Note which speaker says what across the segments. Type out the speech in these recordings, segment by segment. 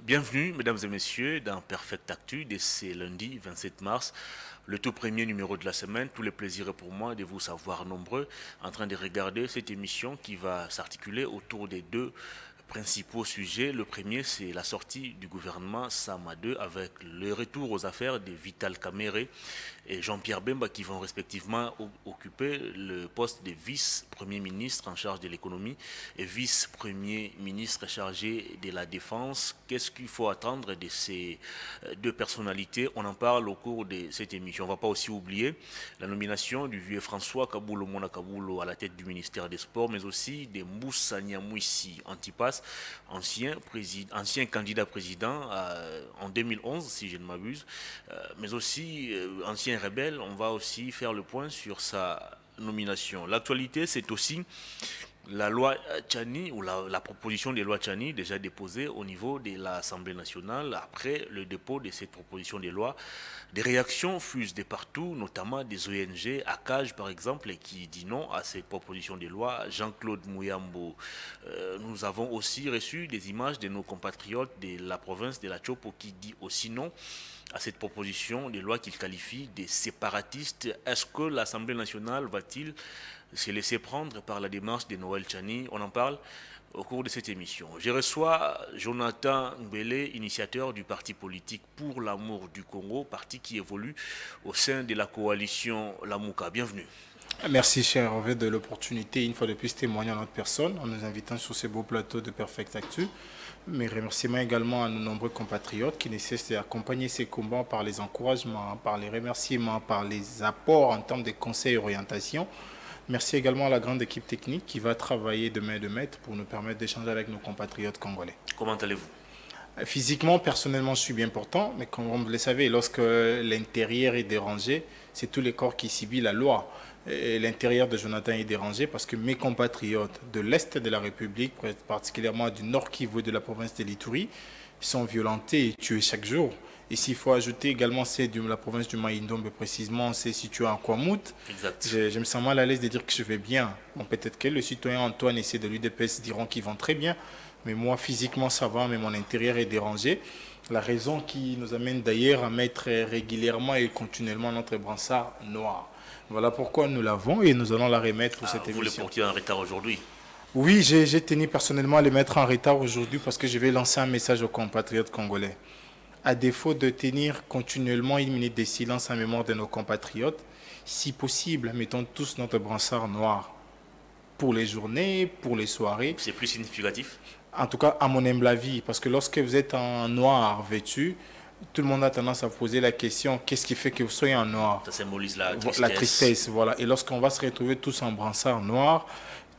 Speaker 1: Bienvenue, mesdames et messieurs, dans Perfect Actu de ce lundi 27 mars, le tout premier numéro de la semaine. Tous les plaisirs pour moi de vous savoir nombreux en train de regarder cette émission qui va s'articuler autour des deux principaux sujets. Le premier, c'est la sortie du gouvernement Sama 2 avec le retour aux affaires de Vital Kamerhe et Jean-Pierre Bemba qui vont respectivement occuper le poste de vice-premier ministre en charge de l'économie et vice-premier ministre chargé de la défense. Qu'est-ce qu'il faut attendre de ces deux personnalités? On en parle au cours de cette émission. On ne va pas aussi oublier la nomination du vieux François Kaboulo Mona Kaboulo à la tête du ministère des Sports, mais aussi de Moussa Niamouissi Antipas, ancien candidat président en 2011, si je ne m'abuse, mais aussi ancien rebelle. On va aussi faire le point sur sa nomination. L'actualité, c'est aussi la loi Tchani, ou la proposition de loi Tchani déjà déposée au niveau de l'Assemblée nationale. Après le dépôt de cette proposition de loi, des réactions fusent de partout, notamment des ONG, ACAJ par exemple, qui dit non à cette proposition de loi. Jean-Claude Mouyambo. Nous avons aussi reçu des images de nos compatriotes de la province de la Chopo qui dit aussi non à cette proposition de loi qu'il qualifie de séparatiste. Est-ce que l'Assemblée nationale va-t-il se laisser prendre par la démarche de Noël Tchani? On en parle au cours de cette émission. Je reçois Jonathan Ngbele, initiateur du parti politique Pour l'amour du Congo, parti qui évolue au sein de la coalition Lamouka. Bienvenue.
Speaker 2: Merci cher Hervé de l'opportunité, une fois de plus, témoigner à notre personne en nous invitant sur ce beau plateau de Perfect Actu. Mes remerciements également à nos nombreux compatriotes qui nécessitent d'accompagner ces combats par les encouragements, par les remerciements, par les apports en termes de conseils et orientations. Merci également à la grande équipe technique qui va travailler de main de maître pour nous permettre d'échanger avec nos compatriotes congolais.
Speaker 1: Comment allez-vous?
Speaker 2: Physiquement, personnellement, je suis bien portant, mais comme vous le savez, lorsque l'intérieur est dérangé, c'est tout le corps qui subit la loi. L'intérieur de Jonathan est dérangé parce que mes compatriotes de l'Est de la République, particulièrement du Nord Kivu de la province de l'Ituri, sont violentés et tués chaque jour. Et s'il faut ajouter également c'est de la province du Maïndombe, précisément, c'est situé en Kwamout. Je me sens mal à l'aise de dire que je vais bien. Bon, peut-être que le citoyen Antoine et de l'UDPS diront qu'ils vont très bien, mais moi physiquement ça va, mais mon intérieur est dérangé. La raison qui nous amène d'ailleurs à mettre régulièrement et continuellement notre brassard noir. Voilà pourquoi nous l'avons et nous allons la remettre pour cette émission.
Speaker 1: Vous le portiez en retard aujourd'hui?
Speaker 2: Oui, j'ai tenu personnellement à le mettre en retard aujourd'hui parce que je vais lancer un message aux compatriotes congolais. À défaut de tenir continuellement une minute de silence en mémoire de nos compatriotes, si possible, mettons tous notre brassard noir pour les journées, pour les soirées.
Speaker 1: C'est plus significatif?
Speaker 2: En tout cas, à mon humble avis, parce que lorsque vous êtes en noir vêtu, tout le monde a tendance à poser la question, qu'est-ce qui fait que vous soyez en noir?
Speaker 1: Ça symbolise la tristesse.
Speaker 2: La tristesse, voilà. Et lorsqu'on va se retrouver tous en brassard noir,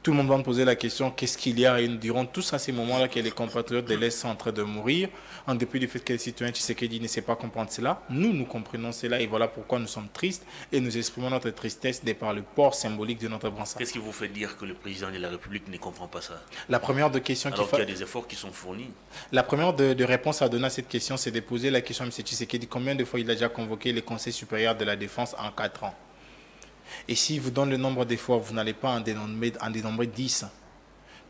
Speaker 2: tout le monde va me poser la question, qu'est-ce qu'il y a? Et nous dirons tous à ces moments-là que les compatriotes de l'Est sont en train de mourir, en dépit du fait que les citoyens Tshisekedi ne sait pas comprendre cela. Nous comprenons cela et voilà pourquoi nous sommes tristes et nous exprimons notre tristesse de par le port symbolique de notre brassard.
Speaker 1: Qu'est-ce qui vous fait dire que le président de la République ne comprend pas ça?
Speaker 2: La première de questions
Speaker 1: alors qu'il y a des efforts qui sont fournis.
Speaker 2: La première de réponse à donner à cette question, c'est de poser la question à M. Tshisekedi, combien de fois il a déjà convoqué le Conseil supérieur de la défense en 4 ans? Et si vous donne le nombre de fois, vous n'allez pas en dénombrer 10.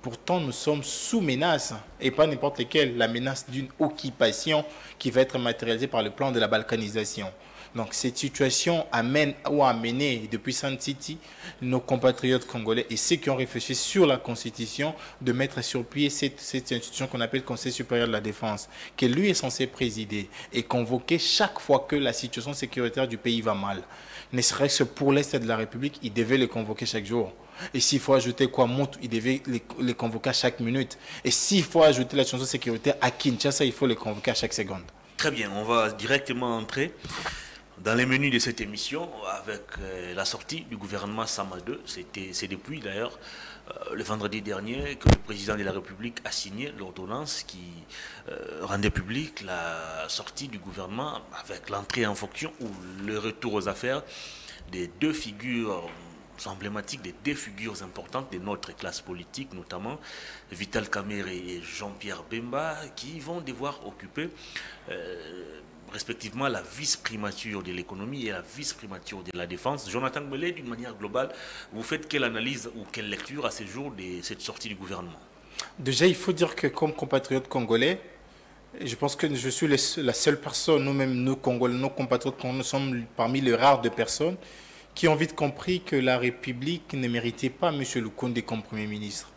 Speaker 2: Pourtant, nous sommes sous menace, et pas n'importe laquelle, la menace d'une occupation qui va être matérialisée par le plan de la balkanisation. Donc cette situation amène ou a amené depuis Sun City nos compatriotes congolais et ceux qui ont réfléchi sur la Constitution de mettre sur pied cette institution qu'on appelle Conseil supérieur de la défense, que lui est censé présider et convoquer chaque fois que la situation sécuritaire du pays va mal. Ne serait-ce que pour l'Est de la République, il devait les convoquer chaque jour. Et s'il faut ajouter Kwamout, il devait les convoquer à chaque minute. Et s'il faut ajouter la situation sécuritaire à Kinshasa, il faut les convoquer à chaque seconde.
Speaker 1: Très bien, on va directement entrer dans les menus de cette émission avec la sortie du gouvernement Sama 2. C'est depuis d'ailleurs le vendredi dernier que le président de la République a signé l'ordonnance qui rendait publique la sortie du gouvernement avec l'entrée en fonction ou le retour aux affaires des deux figures emblématiques, des deux figures importantes de notre classe politique, notamment Vital Kamerhe et Jean-Pierre Bemba, qui vont devoir occuper respectivement la vice-primature de l'économie et la vice-primature de la défense. Jonathan Ngbele, d'une manière globale, vous faites quelle analyse ou quelle lecture à ce jour de cette sortie du gouvernement?
Speaker 2: Déjà, il faut dire que comme compatriote congolais, Je pense que je suis la seule personne, nous-mêmes, nos Congolais, nos compatriotes, nous sommes parmi les rares de personnes qui ont vite compris que la République ne méritait pas M. Lukonde comme Premier ministre.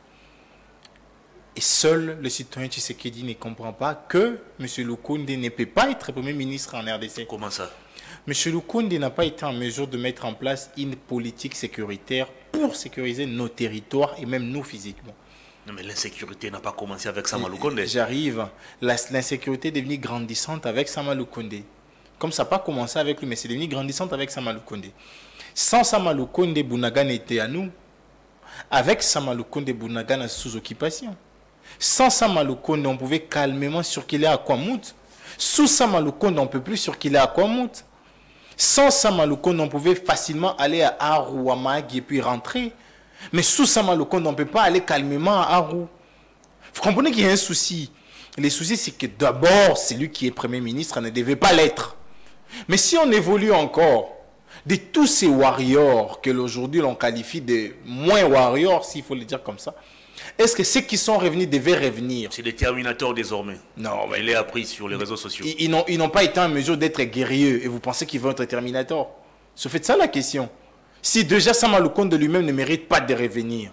Speaker 2: Et seul le citoyen Tshisekedi ne comprend pas que M. Lukonde ne peut pas être Premier ministre en RDC.
Speaker 1: Comment ça?
Speaker 2: M. Lukonde n'a pas été en mesure de mettre en place une politique sécuritaire pour sécuriser nos territoires et même nous physiquement.
Speaker 1: Non, mais l'insécurité n'a pas commencé avec Sama Lukonde.
Speaker 2: J'arrive. L'insécurité est devenue grandissante avec Sama Lukonde. Comme ça n'a pas commencé avec lui, mais c'est devenu grandissante avec Sama Lukonde. Sans Sama Lukonde, Bounagan était à nous. Avec Sama Lukonde, Bounagan est sous occupation. Sans Sama Lukonde, on pouvait calmement circuler à Kwamut. Sous Sama Lukonde, on ne peut plus circuler à Kwamut. Sans Sama Lukonde, on pouvait facilement aller à Aru, à Mahagi et puis rentrer. Mais sous Sama Lukonde, on ne peut pas aller calmement à Aru. Vous comprenez qu'il y a un souci. Le souci, c'est que d'abord, celui qui est Premier ministre ne devait pas l'être. Mais si on évolue encore, de tous ces warriors que aujourd'hui l'on qualifie de moins warriors, s'il faut le dire comme ça, est-ce que ceux qui sont revenus devaient revenir?
Speaker 1: C'est des terminateurs désormais.
Speaker 2: Non, mais
Speaker 1: il est appris sur les réseaux sociaux.
Speaker 2: Ils n'ont pas été en mesure d'être guerriers et vous pensez qu'ils vont être terminateurs? C'est fait ça la question. Si déjà Sama Lukonde lui-même ne mérite pas de revenir,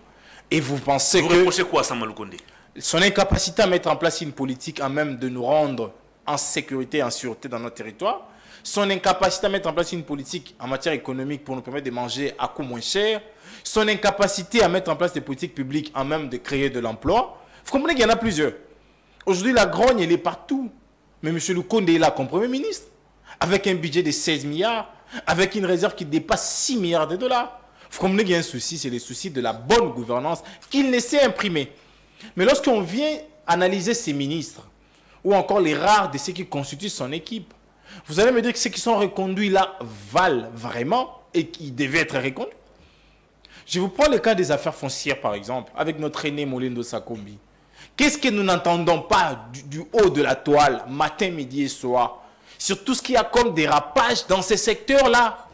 Speaker 2: et vous pensez
Speaker 1: vous
Speaker 2: que...
Speaker 1: Vous reprochez quoi à Sama Lukonde?
Speaker 2: Son incapacité à mettre en place une politique à même de nous rendre en sécurité et en sûreté dans notre territoire, son incapacité à mettre en place une politique en matière économique pour nous permettre de manger à coût moins cher, son incapacité à mettre en place des politiques publiques en même de créer de l'emploi. Vous comprenez qu'il y en a plusieurs. Aujourd'hui, la grogne, elle est partout. Mais M. Lukonde est là comme Premier ministre, avec un budget de 16 milliards, avec une réserve qui dépasse 6 milliards de dollars. Vous comprenez qu'il y a un souci, c'est le souci de la bonne gouvernance qu'il ne sait imprimer. Mais lorsqu'on vient analyser ses ministres, ou encore les rares de ceux qui constituent son équipe, vous allez me dire que ceux qui sont reconduits là valent vraiment et qui devaient être reconduits. Je vous prends le cas des affaires foncières, par exemple, avec notre aîné Molindo Sakombi. Qu'est-ce que nous n'entendons pas du haut de la toile, matin, midi et soir, sur tout ce qu'il y a comme dérapage dans ces secteurs-là?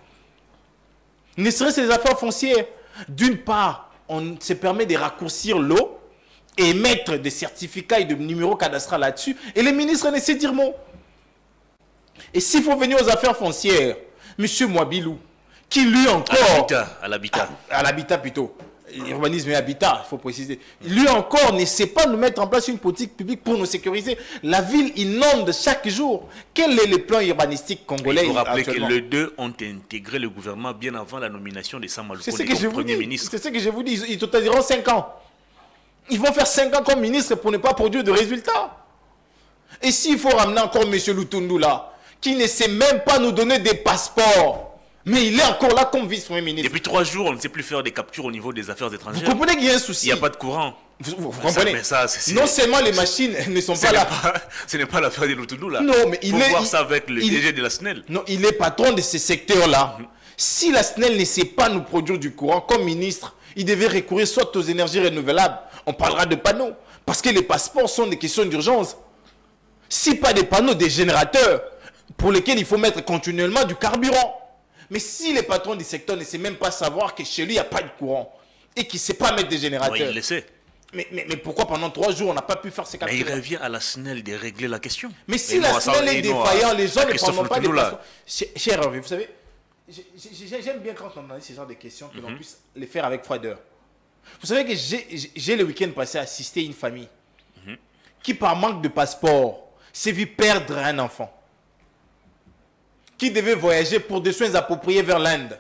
Speaker 2: Ne serait-ce que les affaires foncières. D'une part, on se permet de raccourcir l'eau et mettre des certificats et des numéros cadastrales là-dessus, et les ministres ne savent dire mot. Et s'il faut venir aux affaires foncières, M. Mwabilou, qui lui encore...
Speaker 1: À l'habitat.
Speaker 2: À l'habitat plutôt. Urbanisme et habitat, il faut préciser. Lui encore ne sait pas nous mettre en place une politique publique pour nous sécuriser. La ville inonde chaque jour. Quel est le plan urbanistique congolais?
Speaker 1: Il faut rappeler que les deux ont intégré le gouvernement bien avant la nomination de Sama Lukonde comme Premier ministre.
Speaker 2: C'est ce que je vous dis. Ils totaliseront 5 ans. Ils vont faire 5 ans comme ministre pour ne pas produire de résultats. Et s'il faut ramener encore M. Lutundu là, qui ne sait même pas nous donner des passeports, mais il est encore là comme vice-premier ministre.
Speaker 1: Depuis 3 jours, on ne sait plus faire des captures au niveau des affaires étrangères.
Speaker 2: Vous comprenez qu'il y a un souci?
Speaker 1: Il n'y a pas de courant.
Speaker 2: Vous comprenez?
Speaker 1: Ça,
Speaker 2: non seulement les machines ne sont pas là.
Speaker 1: Ce n'est pas l'affaire de Lutundu là.
Speaker 2: Non, mais
Speaker 1: il faut voir ça avec le DG de la SNEL.
Speaker 2: Non, il est patron de ces secteurs-là. Si la SNEL ne sait pas nous produire du courant comme ministre, il devait recourir soit aux énergies renouvelables. On parlera de panneaux. Parce que les passeports sont des questions d'urgence. Si pas des panneaux, des générateurs pour lesquels il faut mettre continuellement du carburant. Mais si les patrons du secteur ne savent même pas savoir que chez lui, il n'y a pas de courant et qu'il ne sait pas mettre des générateurs.
Speaker 1: Oui, il le sait.
Speaker 2: Mais pourquoi pendant 3 jours, on n'a pas pu faire ces captures?
Speaker 1: Mais il revient à la SNEL de régler la question.
Speaker 2: Mais si la SNEL est défaillante, les gens ne prendront pas des passeports. Cher Hervé, vous savez, j'aime bien quand on analyse ce genre de questions, que l'on puisse les faire avec froideur. Vous savez que j'ai le week-end passé assister une famille qui, par manque de passeport, s'est vu perdre un enfant, qui devait voyager pour des soins appropriés vers l'Inde.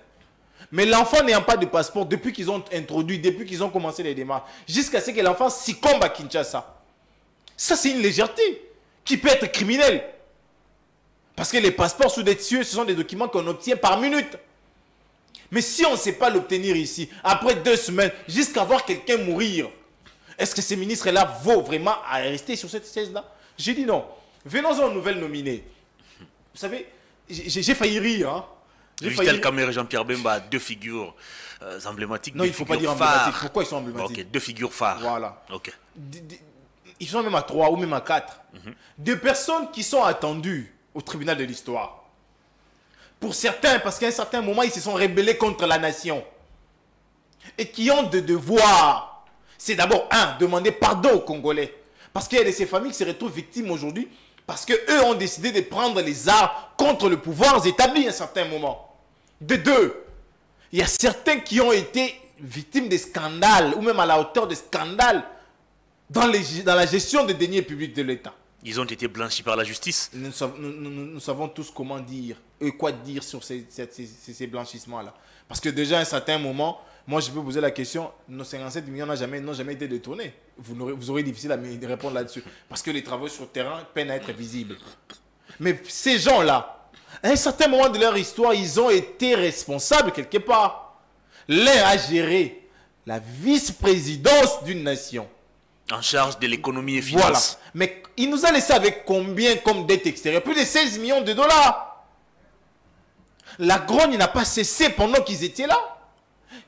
Speaker 2: Mais l'enfant n'ayant pas de passeport, depuis qu'ils ont introduit, depuis qu'ils ont commencé les démarches, jusqu'à ce que l'enfant succombe à Kinshasa. Ça, c'est une légèreté qui peut être criminelle. Parce que les passeports sous des cieux, ce sont des documents qu'on obtient par minute. Mais si on ne sait pas l'obtenir ici, après 2 semaines, jusqu'à voir quelqu'un mourir, est-ce que ces ministres-là vaut vraiment à rester sur cette chaise-là? J'ai dit non. Venons-en aux nouvelles nominées. Vous savez, j'ai failli rire. Hein.
Speaker 1: Justel Kamere et Jean-Pierre Bemba a 2 figures emblématiques.
Speaker 2: Non, il ne faut pas dire emblématiques. Pourquoi ils sont emblématiques?
Speaker 1: Ok, 2 figures phares.
Speaker 2: Voilà.
Speaker 1: Ok.
Speaker 2: Ils sont même à 3 ou même à 4. Des personnes qui sont attendues au tribunal de l'histoire. Pour certains, parce qu'à un certain moment, ils se sont rebellés contre la nation. Et qui ont de devoirs. C'est d'abord, demander pardon aux Congolais. Parce qu'il y a de ces familles qui se retrouvent victimes aujourd'hui Parce qu'eux ont décidé de prendre les armes contre le pouvoir établi à un certain moment. De deux, il y a certains qui ont été victimes de scandales, ou même à la hauteur de scandales, dans la gestion des deniers publics de l'État.
Speaker 1: Ils ont été blanchis par la justice.
Speaker 2: Nous savons tous comment dire et quoi dire sur ces blanchissements-là. Parce que déjà à un certain moment, moi je peux poser la question, nos 57 millions n'ont jamais été détournés. Vous aurez difficile à me répondre là-dessus. Parce que les travaux sur le terrain peinent à être visibles. Mais ces gens-là, à un certain moment de leur histoire, ils ont été responsables quelque part. L'un a géré la vice-présidence d'une nation.
Speaker 1: En charge de l'économie et finances.
Speaker 2: Voilà. Mais il nous a laissé avec combien comme dette extérieure? Plus de 16 millions de dollars. La grogne n'a pas cessé pendant qu'ils étaient là.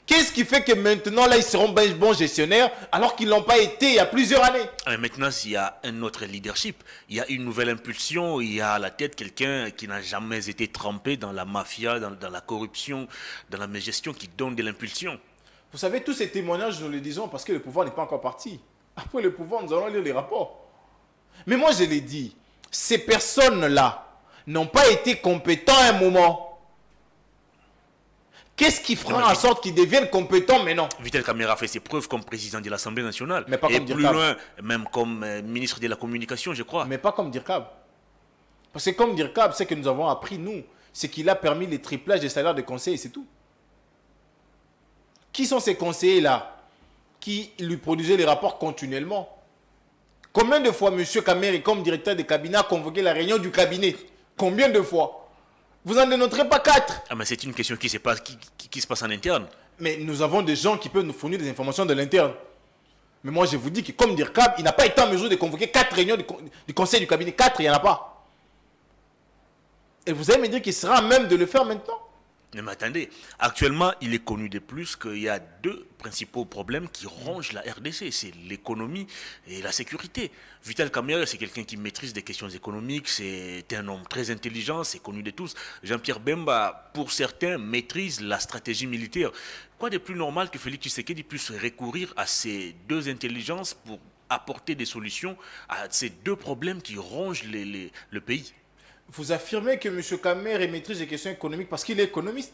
Speaker 2: Qu'est-ce qui fait que maintenant, là, ils seront bons gestionnaires alors qu'ils ne l'ont pas été il y a plusieurs années?
Speaker 1: Mais maintenant, s'il y a un autre leadership, il y a une nouvelle impulsion, il y a à la tête quelqu'un qui n'a jamais été trempé dans la mafia, dans la corruption, dans la mégestion, qui donne de l'impulsion.
Speaker 2: Vous savez, tous ces témoignages, nous les disons parce que le pouvoir n'est pas encore parti. Après le pouvoir, nous allons lire les rapports. Mais moi, je l'ai dit, ces personnes-là n'ont pas été compétents à un moment. Qu'est-ce qui fera en sorte qu'ils deviennent compétents maintenant?
Speaker 1: Vital Kamerhe a fait ses preuves comme président de l'Assemblée nationale.
Speaker 2: Mais pas
Speaker 1: et
Speaker 2: comme
Speaker 1: plus
Speaker 2: Dirkab.
Speaker 1: loin, même comme ministre de la Communication, je crois.
Speaker 2: Mais pas comme Dirkab. Parce que comme Dirkab, ce que nous avons appris, nous, c'est qu'il a permis les triplages des salaires de conseillers, c'est tout. Qui sont ces conseillers-là qui lui produisaient les rapports continuellement? Combien de fois M. Kamerhe, comme directeur de cabinet, a convoqué la réunion du cabinet? Combien de fois? Vous n'en dénoterez pas 4.
Speaker 1: Ah, mais c'est une question qui se passe en interne.
Speaker 2: Mais nous avons des gens qui peuvent nous fournir des informations de l'interne. Mais moi, je vous dis que comme Dirkab, il n'a pas été en mesure de convoquer 4 réunions du conseil du cabinet. 4, il n'y en a pas. Et vous allez me dire qu'il sera à même de le faire maintenant?
Speaker 1: Mais attendez, actuellement, il est connu de plus qu'il y a deux principaux problèmes qui rongent la RDC. C'est l'économie et la sécurité. Vital Kamerhe, c'est quelqu'un qui maîtrise des questions économiques. C'est un homme très intelligent, c'est connu de tous. Jean-Pierre Bemba, pour certains, maîtrise la stratégie militaire. Quoi de plus normal que Félix Tshisekedi puisse recourir à ces deux intelligences pour apporter des solutions à ces deux problèmes qui rongent le pays?
Speaker 2: Vous affirmez que M. Kamerhe maîtrise les questions économiques parce qu'il est économiste.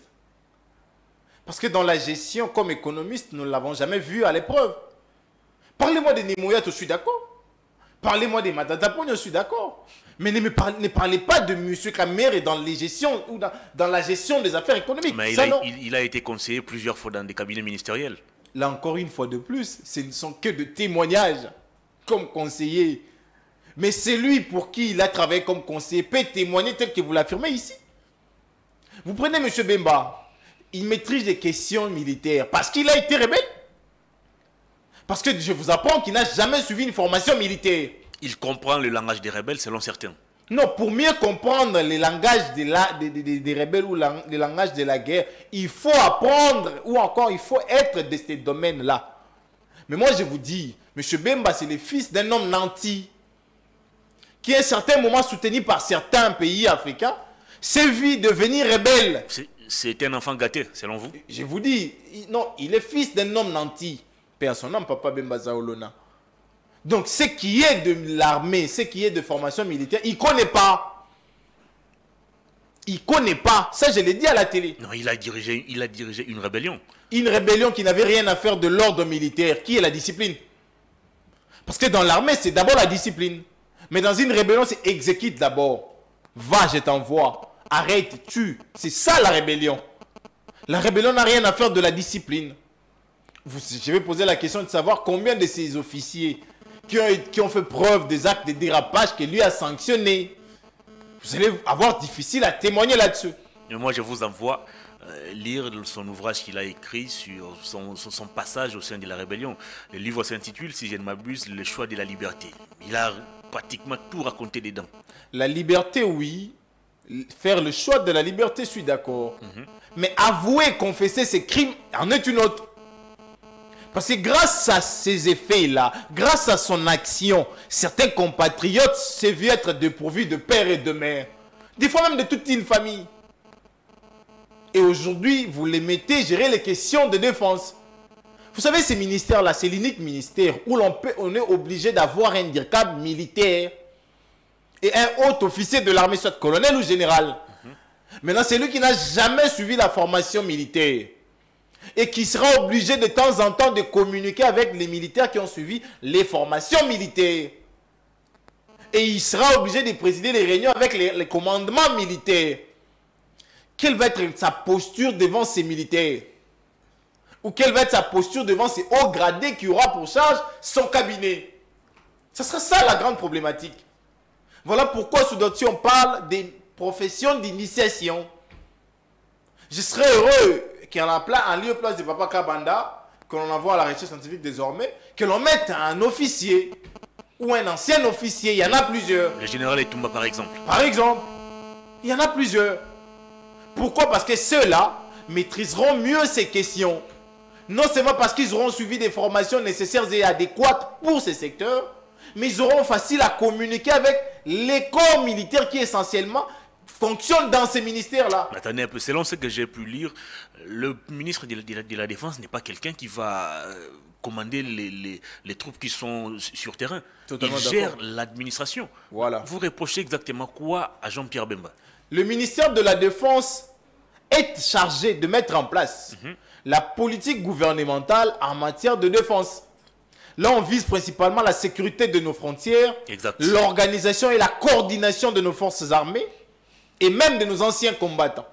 Speaker 2: Parce que dans la gestion comme économiste, nous ne l'avons jamais vu à l'épreuve. Parlez-moi de Nimouya, je suis d'accord. Parlez-moi des Matata, je suis d'accord. Mais ne parlez pas de M. Kamerhe dans les gestions ou dans la gestion des affaires économiques.
Speaker 1: Mais il a été conseiller plusieurs fois dans des cabinets ministériels.
Speaker 2: Là encore une fois de plus, ce ne sont que de témoignages comme conseiller. Mais c'est lui pour qui il a travaillé comme conseiller peut témoigner tel que vous l'affirmez ici. Vous prenez M. Bemba, il maîtrise les questions militaires parce qu'il a été rebelle. Parce que je vous apprends qu'il n'a jamais suivi une formation militaire.
Speaker 1: Il comprend le langage des rebelles selon certains.
Speaker 2: Non, pour mieux comprendre le langage des rebelles ou le langage de la guerre, il faut apprendre ou encore il faut être de ces domaines-là. Mais moi je vous dis, M. Bemba c'est le fils d'un homme nanti qui à un certain moment soutenu par certains pays africains, s'est vu devenir rebelle.
Speaker 1: C'est un enfant gâté, selon vous?
Speaker 2: Je vous dis, non, il est fils d'un homme nanti. Père son nom, Papa Bemba Zaolona. Donc, ce qui est de l'armée, ce qui est de formation militaire, il ne connaît pas. Il ne connaît pas. Ça, je l'ai dit à la télé.
Speaker 1: Non, il a dirigé une rébellion.
Speaker 2: Une rébellion qui n'avait rien à faire de l'ordre militaire. Qui est la discipline? Parce que dans l'armée, c'est d'abord la discipline. Mais dans une rébellion, c'est exécute d'abord. Va, je t'envoie. Arrête, tue. C'est ça la rébellion. La rébellion n'a rien à faire de la discipline. Je vais poser la question de savoir combien de ces officiers qui ont fait preuve des actes de dérapage que lui a sanctionnés. Vous allez avoir difficile à témoigner là-dessus.
Speaker 1: Moi, je vous envoie lire son ouvrage qu'il a écrit sur son passage au sein de la rébellion. Le livre s'intitule, si je ne m'abuse, Le choix de la liberté. Il a pratiquement tout raconté dedans. La liberté, oui. Faire le choix de la liberté, je suis d'accord. Mais avouer, confesser ses crimes en est une autre. Parce que grâce à ces effets-là, grâce à son action, certains compatriotes s'est vu être dépourvus de père et de mère. Des fois même de toute une famille. Et aujourd'hui, vous les mettez gérer les questions de défense. Vous savez, ces ministères-là, c'est l'unique ministère où on est obligé d'avoir un Dirkab militaire.
Speaker 2: et un haut officier de l'armée, soit colonel ou général. Maintenant, c'est lui qui n'a jamais suivi la formation militaire et qui sera obligé de temps en temps de communiquer avec les militaires qui ont suivi les formations militaires. Et il sera obligé de présider les réunions avec les commandements militaires. Quelle va être sa posture devant ces militaires? Ou quelle va être sa posture devant ces hauts gradés qui aura pour charge son cabinet? Ce sera ça la grande problématique. Voilà pourquoi sous d'autres on parle des professions d'initiation. Je serais heureux en lieu place de Papa Kabanda, que l'on envoie à la recherche scientifique désormais, que l'on mette un officier ou un ancien officier. Il y en a plusieurs.
Speaker 1: Le général Etumba par exemple.
Speaker 2: Par exemple, il y en a plusieurs. Pourquoi? Parce que ceux-là maîtriseront mieux ces questions. Non seulement parce qu'ils auront suivi des formations nécessaires et adéquates pour ces secteurs, mais ils auront facile à communiquer avec les corps militaires qui essentiellement fonctionnent dans ces ministères-là.
Speaker 1: Attendez un peu, selon ce que j'ai pu lire, le ministre de la Défense n'est pas quelqu'un qui va commander les troupes qui sont sur terrain.
Speaker 2: Totalement
Speaker 1: il gère l'administration.
Speaker 2: Voilà.
Speaker 1: Vous reprochez exactement quoi à Jean-Pierre Bemba?
Speaker 2: Le ministère de la Défense est chargé de mettre en place la politique gouvernementale en matière de défense. Là, on vise principalement la sécurité de nos frontières, l'organisation et la coordination de nos forces armées et même de nos anciens combattants.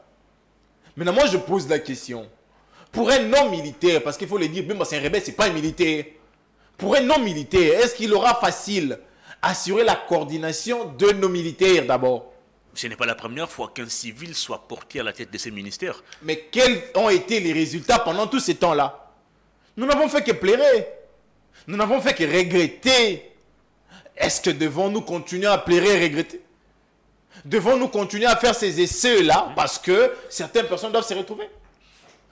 Speaker 2: Maintenant, moi, je pose la question. Pour un non-militaire, parce qu'il faut le dire, même c'est un rebelle, ce n'est pas un militaire. Pour un non-militaire, est-ce qu'il aura facile à assurer la coordination de nos militaires d'abord?
Speaker 1: Ce n'est pas la première fois qu'un civil soit porté à la tête de ces ministères.
Speaker 2: Mais quels ont été les résultats pendant tout ce temps-là? Nous n'avons fait que pleurer. Nous n'avons fait que regretter. Est-ce que devons-nous continuer à pleurer et regretter? Devons-nous continuer à faire ces essais-là parce que certaines personnes doivent se retrouver?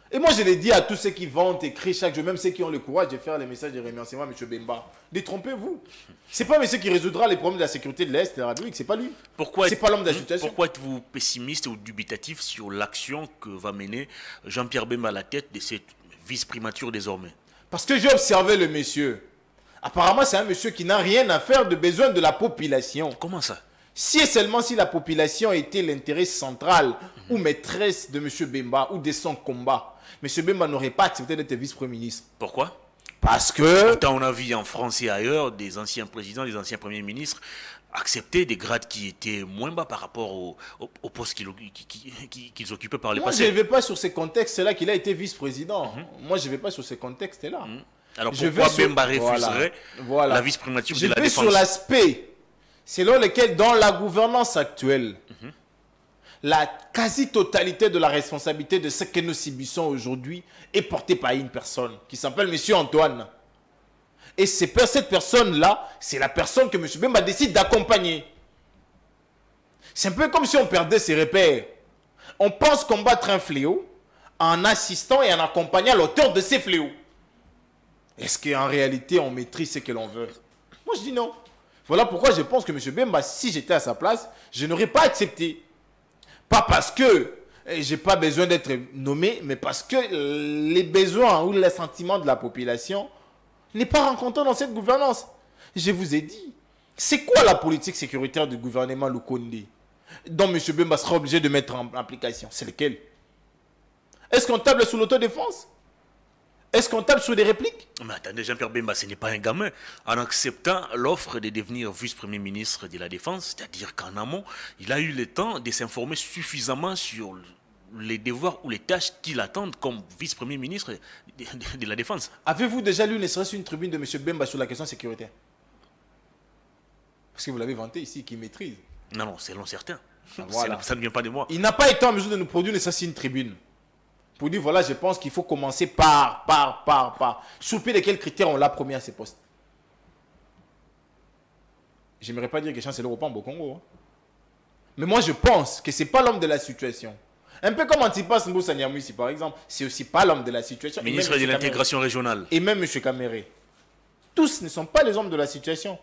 Speaker 2: Et moi, je l'ai dit à tous ceux qui vont écrire chaque jour, même ceux qui ont le courage de faire les messages de remerciement à M. Bemba, détrompez-vous. Ce n'est pas monsieur qui résoudra les problèmes de la sécurité de l'Est de la République, ce n'est pas lui.
Speaker 1: Pourquoi
Speaker 2: c'est pas l'homme de la situation.
Speaker 1: Pourquoi êtes-vous pessimiste ou dubitatif sur l'action que va mener Jean-Pierre Bemba à la tête de cette vice-primature désormais?
Speaker 2: Parce que j'ai observé le monsieur. Apparemment, c'est un monsieur qui n'a rien à faire de besoin de la population.
Speaker 1: Comment ça?
Speaker 2: Si et seulement si la population était l'intérêt central ou maîtresse de M. Bemba ou de son combat, M. Bemba n'aurait pas accepté d'être vice-premier ministre.
Speaker 1: Pourquoi?
Speaker 2: Parce que...
Speaker 1: Pourtant, on a vu en France et ailleurs des anciens présidents, des anciens premiers ministres accepter des grades qui étaient moins bas par rapport au poste qu'ils occupaient par le passé.
Speaker 2: Moi, je ne vais pas sur ces contextes-là qu'il a été vice-président. Moi, je ne vais pas sur ces contextes-là.
Speaker 1: Alors pourquoi Bemba refuserait la vice-primature de la Défense?
Speaker 2: Je vais sur l'aspect selon lequel, dans la gouvernance actuelle, la quasi-totalité de la responsabilité de ce que nous subissons aujourd'hui est portée par une personne qui s'appelle M. Antoine. Et cette personne-là, c'est la personne que M. Bemba décide d'accompagner. C'est un peu comme si on perdait ses repères. On pense combattre un fléau en assistant et en accompagnant l'auteur de ces fléaux. Est-ce qu'en réalité, on maîtrise ce que l'on veut? Moi, je dis non. Voilà pourquoi je pense que M. Bemba, si j'étais à sa place, je n'aurais pas accepté. Pas parce que je n'ai pas besoin d'être nommé, mais parce que les besoins ou les sentiments de la population n'est pas rencontré dans cette gouvernance. Je vous ai dit, c'est quoi la politique sécuritaire du gouvernement Lukonde dont M. Bemba sera obligé de mettre en application? C'est lequel? Est-ce qu'on table sous l'autodéfense? Est-ce qu'on tape sur des répliques?
Speaker 1: Mais attendez, Jean-Pierre Bemba, ce n'est pas un gamin. En acceptant l'offre de devenir vice-premier ministre de la Défense, c'est-à-dire qu'en amont, il a eu le temps de s'informer suffisamment sur les devoirs ou les tâches qu'il attend comme vice-premier ministre de la Défense.
Speaker 2: Avez-vous déjà lu ne serait-ce une tribune de M. Bemba sur la question sécuritaire? Parce que vous l'avez vanté ici, qu'il maîtrise.
Speaker 1: Non, selon certains.
Speaker 2: Voilà.
Speaker 1: Ça ne vient pas de moi.
Speaker 2: Il n'a pas été en mesure de nous produire ne serait-ce une tribune. Pour dire, voilà, je pense qu'il faut commencer par. Sous le pied de quels critères on l'a promis à ces postes? Je n'aimerais pas dire que Chancellor au Pambo Congo. Mais moi, je pense que ce n'est pas l'homme de la situation. Un peu comme Antipas Mboussa Nyamwisi, par exemple. C'est aussi pas l'homme de la situation.
Speaker 1: Ministre de l'intégration régionale.
Speaker 2: Et même M. Kaméré. Tous ne sont pas les hommes de la situation.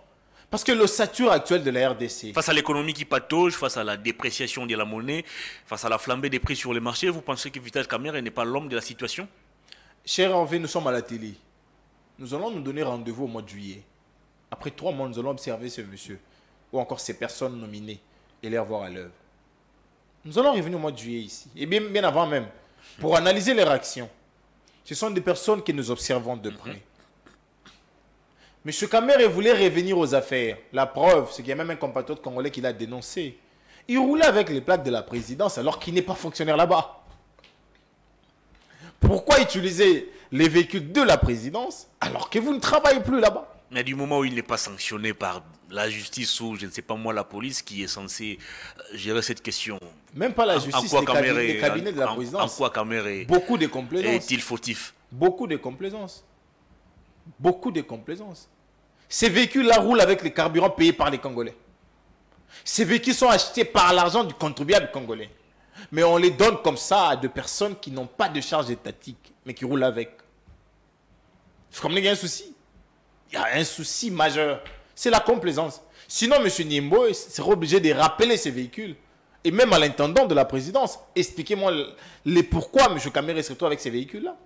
Speaker 2: Parce que l'ossature actuelle de la RDC...
Speaker 1: Face à l'économie qui patauge, face à la dépréciation de la monnaie, face à la flambée des prix sur les marchés, vous pensez que Vital Kamerhe n'est pas l'homme de la situation?
Speaker 2: Cher Hervé, nous sommes à la télé. Nous allons nous donner rendez-vous au mois de juillet. Après 3 mois, nous allons observer ce monsieur. ou encore ces personnes nominées et les revoir à l'œuvre. Nous allons revenir au mois de juillet ici, et bien avant même, pour analyser leurs actions. Ce sont des personnes que nous observons de près. M. Kamere voulait revenir aux affaires. La preuve, c'est qu'il y a même un compatriote congolais qui l'a dénoncé. Il roulait avec les plaques de la présidence alors qu'il n'est pas fonctionnaire là-bas. Pourquoi utiliser les véhicules de la présidence alors que vous ne travaillez plus là-bas?
Speaker 1: Mais du moment où il n'est pas sanctionné par la justice ou, je ne sais pas moi, la police qui est censée gérer cette question.
Speaker 2: Même pas la justice, les cabinets de la présidence.
Speaker 1: En quoi Kamere
Speaker 2: beaucoup de complaisance.
Speaker 1: Est-il fautif?
Speaker 2: Beaucoup de complaisance. Beaucoup de complaisance. Ces véhicules-là roulent avec les carburants payés par les Congolais. Ces véhicules sont achetés par l'argent du contribuable congolais. Mais on les donne comme ça à des personnes qui n'ont pas de charge étatique, mais qui roulent avec. Vous comprenez qu'il y a un souci? Il y a un souci majeur. C'est la complaisance. Sinon, M. Niembo sera obligé de rappeler ces véhicules. Et même à l'intendant de la présidence, expliquez-moi les pourquoi M. Kamere se retrouve avec ces véhicules-là.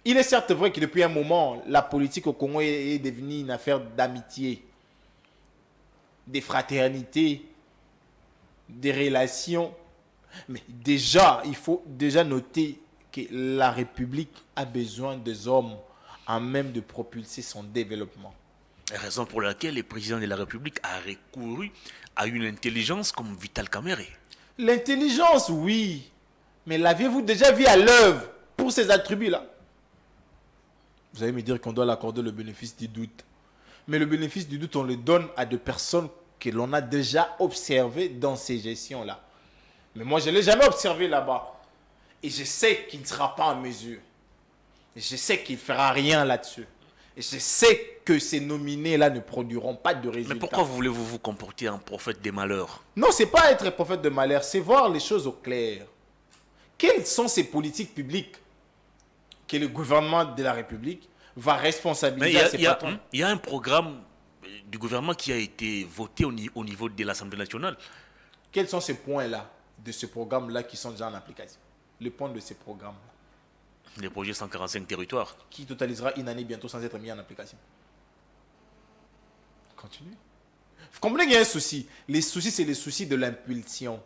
Speaker 2: Il est certes vrai que depuis un moment, la politique au Congo est devenue une affaire d'amitié, des fraternités, des relations. Mais déjà, il faut déjà noter que la République a besoin des hommes à même de propulser son développement.
Speaker 1: Raison pour laquelle le président de la République a recouru à une intelligence comme Vital Kamere.
Speaker 2: L'intelligence, oui. Mais l'aviez-vous déjà vu à l'œuvre pour ces attributs-là? Vous allez me dire qu'on doit l'accorder le bénéfice du doute. Mais le bénéfice du doute, on le donne à des personnes que l'on a déjà observées dans ces gestions-là. Mais moi, je ne l'ai jamais observé là-bas. Et je sais qu'il ne sera pas en mesure. Et je sais qu'il ne fera rien là-dessus. Et je sais que ces nominés-là ne produiront pas de résultats.
Speaker 1: Mais pourquoi voulez-vous vous comporter en prophète des malheurs?
Speaker 2: Non, ce n'est pas être prophète de malheur, c'est voir les choses au clair. Quelles sont ces politiques publiques que le gouvernement de la République va responsabiliser à ses patrons?
Speaker 1: Il y a un programme du gouvernement qui a été voté au niveau de l'Assemblée nationale.
Speaker 2: Quels sont ces points-là de ce programme-là qui sont déjà en application? Les points de ces programmes-là.
Speaker 1: Les projets 145 territoires.
Speaker 2: Qui totalisera une année bientôt sans être mis en application. Continue. Vous comprenez qu'il y a un souci. Les soucis, c'est les soucis de l'impulsion.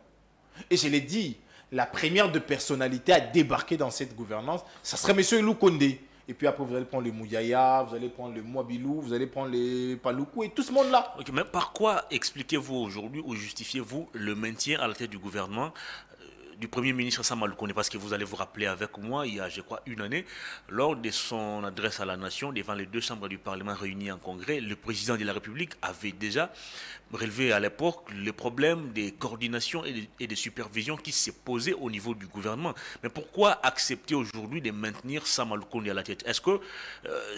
Speaker 2: Et je l'ai dit, la première de personnalité à débarquer dans cette gouvernance, ça serait M. Elou Kondé. Et puis après, vous allez prendre le Mouyaya, vous allez prendre le Mouabilou, vous allez prendre les Paloukou et tout ce monde-là.
Speaker 1: Okay, mais par quoi expliquez-vous aujourd'hui ou justifiez-vous le maintien à la tête du gouvernement du Premier ministre Sama Lukonde? Parce que vous allez vous rappeler avec moi, il y a, je crois, une année, lors de son adresse à la nation, devant les deux chambres du Parlement réunies en congrès, le président de la République avait déjà relevé à l'époque les problèmes de coordination et de supervision qui se posaient au niveau du gouvernement. Mais pourquoi accepter aujourd'hui de maintenir Sama Lukonde à la tête? Est-ce que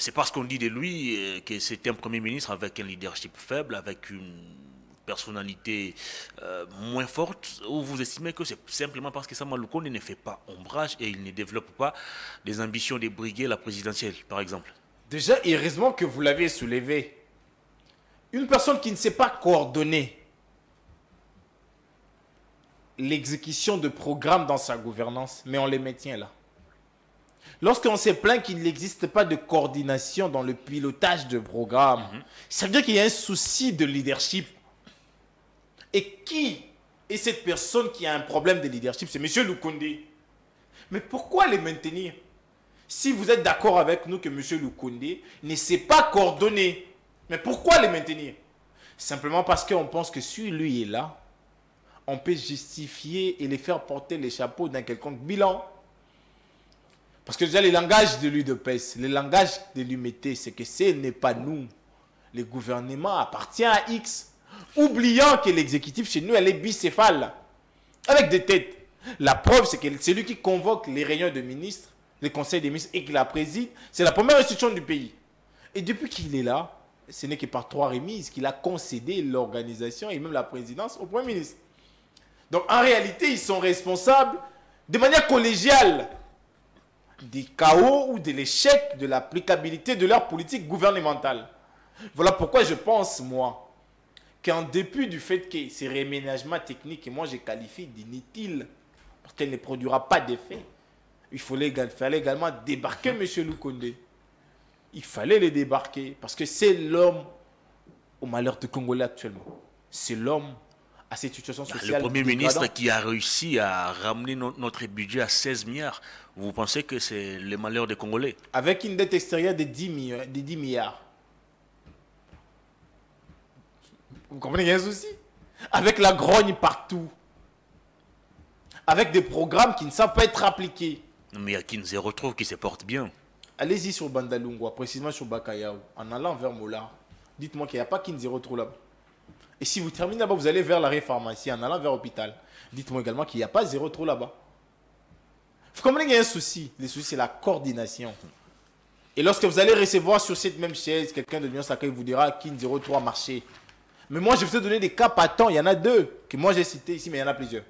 Speaker 1: c'est parce qu'on dit de lui que c'est un Premier ministre avec un leadership faible, avec une personnalité moins forte, ou vous estimez que c'est simplement parce que Sama Lukonde ne fait pas ombrage et il ne développe pas des ambitions de briguer la présidentielle, par exemple?
Speaker 2: Déjà, heureusement que vous l'avez soulevé. Une personne qui ne sait pas coordonner l'exécution de programmes dans sa gouvernance, mais on les maintient là. Lorsqu'on se plaint qu'il n'existe pas de coordination dans le pilotage de programmes, ça veut dire qu'il y a un souci de leadership. Et qui est cette personne qui a un problème de leadership? C'est M. Lukonde. Mais pourquoi les maintenir? Si vous êtes d'accord avec nous que M. Lukonde ne sait pas coordonner, mais pourquoi les maintenir? Simplement parce qu'on pense que si lui est là, on peut justifier et les faire porter les chapeaux d'un quelconque bilan. Parce que déjà, le langage de l'UDPS, le langage de l'UMT, c'est que ce n'est pas nous. Le gouvernement appartient à X. Oubliant que l'exécutif chez nous, elle est bicéphale, avec des têtes. La preuve, c'est que c'est lui qui convoque les réunions de ministres, les conseils des ministres, et qui la préside. C'est la première institution du pays. Et depuis qu'il est là, ce n'est que par 3 remises qu'il a concédé l'organisation et même la présidence au Premier ministre. Donc en réalité, ils sont responsables de manière collégiale du chaos ou de l'échec de l'applicabilité de leur politique gouvernementale. Voilà pourquoi je pense, moi, qu'en dépit du fait que ces réménagements techniques, moi je qualifie d'inutiles, parce qu'elle ne produira pas d'effet, il fallait également débarquer M. Lukonde. Il fallait le débarquer, parce que c'est l'homme au malheur de Congolais actuellement. C'est l'homme à cette situation sociale.
Speaker 1: Le Premier ministre qui a réussi à ramener notre budget à 16 milliards. Vous pensez que c'est le malheur des Congolais?
Speaker 2: Avec une dette extérieure de 10 milliards. Vous comprenez, il y a un souci. Avec la grogne partout. Avec des programmes qui ne savent pas être appliqués.
Speaker 1: Mais il y a Kinzé retrouve qui se porte bien.
Speaker 2: Allez-y sur Bandalungwa, précisément sur Bakayao, en allant vers Mola. Dites-moi qu'il n'y a pas Kinzé retrouve là-bas. Et si vous terminez là-bas, vous allez vers l'arrêt pharmacie, en allant vers l'hôpital. Dites-moi également qu'il n'y a pas zéro trop là-bas. Vous comprenez qu'il y a un souci. Le souci, c'est la coordination. Et lorsque vous allez recevoir sur cette même chaise, quelqu'un de l'Union Sacrée vous dira qu'il 03 marché. Mais moi, je vais te donner des cas patents. Il y en a deux que moi j'ai cités ici, mais il y en a plusieurs.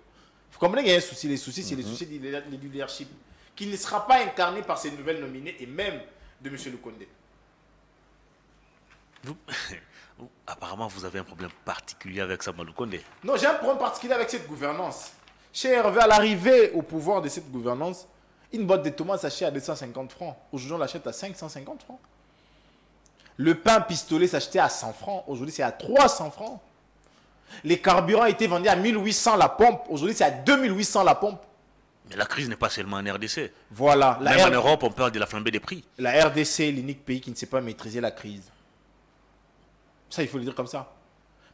Speaker 2: Vous comprenez qu'il y a un souci. Les soucis, c'est les soucis du leadership qui ne sera pas incarné par ces nouvelles nominées et même de M. Lukonde.
Speaker 1: Apparemment, vous avez un problème particulier avec Sama Lukonde.
Speaker 2: Non, j'ai un problème particulier avec cette gouvernance. Chez Hervé, à l'arrivée au pouvoir de cette gouvernance, une boîte de tomates s'achetait à 250 francs. Aujourd'hui, on l'achète à 550 francs. Le pain pistolet s'achetait à 100 francs. Aujourd'hui, c'est à 300 francs. Les carburants étaient vendus à 1800 la pompe. Aujourd'hui, c'est à 2800 la pompe.
Speaker 1: Mais la crise n'est pas seulement en RDC.
Speaker 2: Voilà.
Speaker 1: Même en Europe, on parle de la flambée des prix.
Speaker 2: La RDC est l'unique pays qui ne sait pas maîtriser la crise. Ça, il faut le dire comme ça.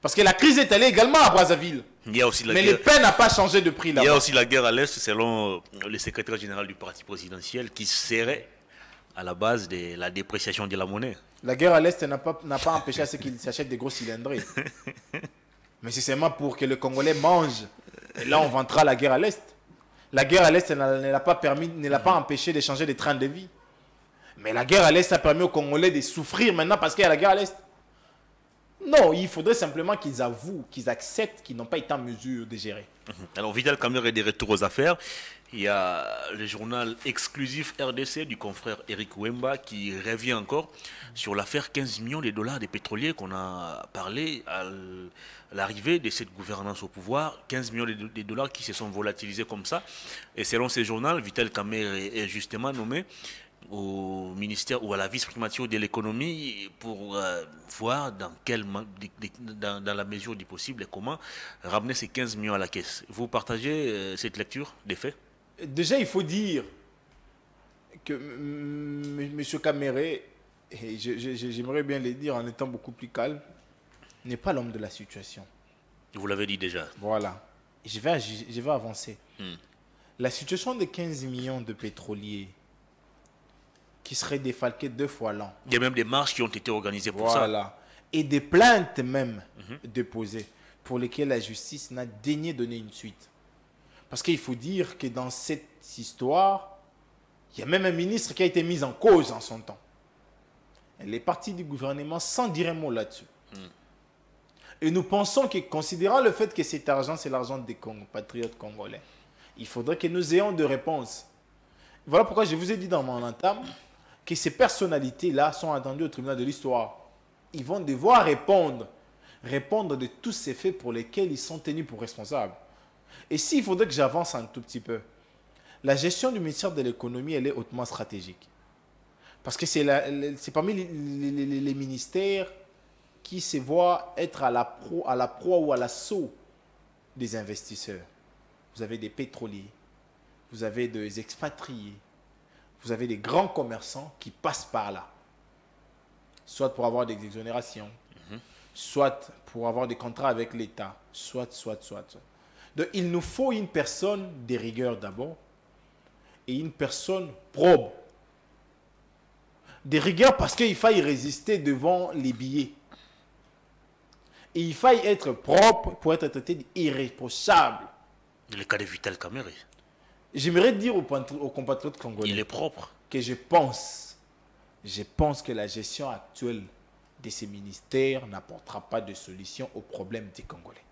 Speaker 2: Parce que la crise est allée également à Brazzaville.
Speaker 1: Il y a aussi la
Speaker 2: mais
Speaker 1: guerre.
Speaker 2: le pain n'a pas changé de prix là-bas.
Speaker 1: Il y a aussi la guerre à l'Est, selon le secrétaire général du parti présidentiel, qui serait à la base de la dépréciation de la monnaie.
Speaker 2: La guerre à l'Est n'a pas empêché à ceux qui s'achètent des gros cylindrés. Mais c'est seulement pour que le Congolais mange. Et là, on vantera la guerre à l'Est. La guerre à l'Est ne l'a pas empêché de changer de train de vie. Mais la guerre à l'Est a permis aux Congolais de souffrir maintenant parce qu'il y a la guerre à l'Est. Non, il faudrait simplement qu'ils avouent, qu'ils acceptent qu'ils n'ont pas été en mesure de gérer.
Speaker 1: Alors, Vital Kamerhe est de retour aux affaires. Il y a le journal exclusif RDC du confrère Eric Wemba qui revient encore sur l'affaire 15 millions de dollars des pétroliers qu'on a parlé à l'arrivée de cette gouvernance au pouvoir. 15 millions de dollars qui se sont volatilisés comme ça. Et selon ce journal, Vital Kamerhe est justement nommé au ministère ou à la vice-primature de l'économie pour voir dans la mesure du possible et comment ramener ces 15 millions à la caisse. Vous partagez cette lecture des faits?
Speaker 2: Déjà, il faut dire que M. Kamerhe, et j'aimerais bien le dire en étant beaucoup plus calme, n'est pas l'homme de la situation.
Speaker 1: Vous l'avez dit déjà.
Speaker 2: Voilà. Je vais avancer. La situation de 15 millions de pétroliers qui seraient défalqués 2 fois l'an.
Speaker 1: Il y a même des marches qui ont été organisées pour ça.
Speaker 2: Voilà. Et des plaintes même déposées pour lesquelles la justice n'a daigné donner une suite. Parce qu'il faut dire que dans cette histoire, il y a même un ministre qui a été mis en cause en son temps. Les partis du gouvernement sans dire un mot là-dessus. Et nous pensons que, considérant le fait que cet argent, c'est l'argent des compatriotes congolais, il faudrait que nous ayons des réponses. Voilà pourquoi je vous ai dit dans mon entame que ces personnalités-là sont attendues au tribunal de l'histoire. Ils vont devoir répondre de tous ces faits pour lesquels ils sont tenus pour responsables. Et s'il faudrait que j'avance un tout petit peu, la gestion du ministère de l'économie, elle est hautement stratégique. Parce que c'est parmi les ministères qui se voient être à la proie ou à l'assaut des investisseurs. Vous avez des pétroliers, vous avez des expatriés, vous avez des grands commerçants qui passent par là. Soit pour avoir des exonérations, soit pour avoir des contrats avec l'État, soit. Donc, il nous faut une personne de rigueur d'abord et une personne probe. De rigueur parce qu'il faille résister devant les billets. Et il faille être propre pour être traité d'irréprochable.
Speaker 1: Le cas de Vital Kamerhe.
Speaker 2: J'aimerais dire aux compatriotes congolais.
Speaker 1: Il est propre.
Speaker 2: Que je pense que la gestion actuelle de ces ministères n'apportera pas de solution aux problèmes des Congolais.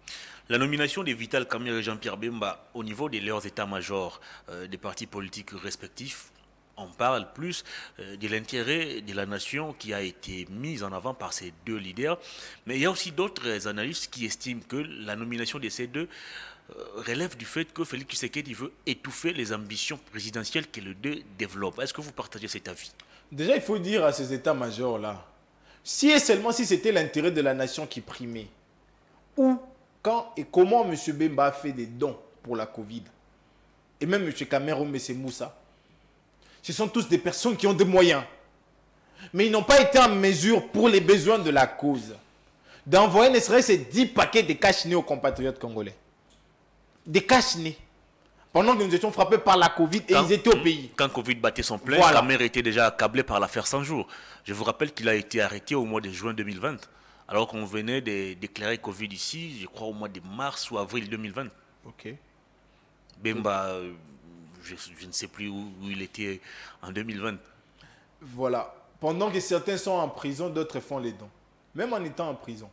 Speaker 1: La nomination de Vital Kamerhe et Jean-Pierre Bemba au niveau de leurs états-majors des partis politiques respectifs, on parle plus de l'intérêt de la nation qui a été mise en avant par ces deux leaders. Mais il y a aussi d'autres analystes qui estiment que la nomination de ces deux relève du fait que Félix Tshisekedi veut étouffer les ambitions présidentielles que les deux développent. Est-ce que vous partagez cet avis?
Speaker 2: Déjà, il faut dire à ces états-majors-là, Si et seulement si c'était l'intérêt de la nation qui primait, où, quand et comment M. Bemba a fait des dons pour la Covid, et même M. Cameroun, M. Moussa, ce sont tous des personnes qui ont des moyens. Mais ils n'ont pas été en mesure, pour les besoins de la cause, d'envoyer ne serait-ce que 10 paquets de cash-nez aux compatriotes congolais. Des cash-nez. Pendant que nous étions frappés par la Covid et ils étaient au pays.
Speaker 1: Quand Covid battait son plein,
Speaker 2: Voilà.
Speaker 1: Kamer était déjà accablé par l'affaire 100 jours. Je vous rappelle qu'il a été arrêté au mois de juin 2020, alors qu'on venait de déclarer Covid ici, je crois au mois de mars ou avril 2020.
Speaker 2: Ok.
Speaker 1: Bemba, je ne sais plus où il était en 2020.
Speaker 2: Voilà. Pendant que certains sont en prison, d'autres font les dons. Même en étant en prison.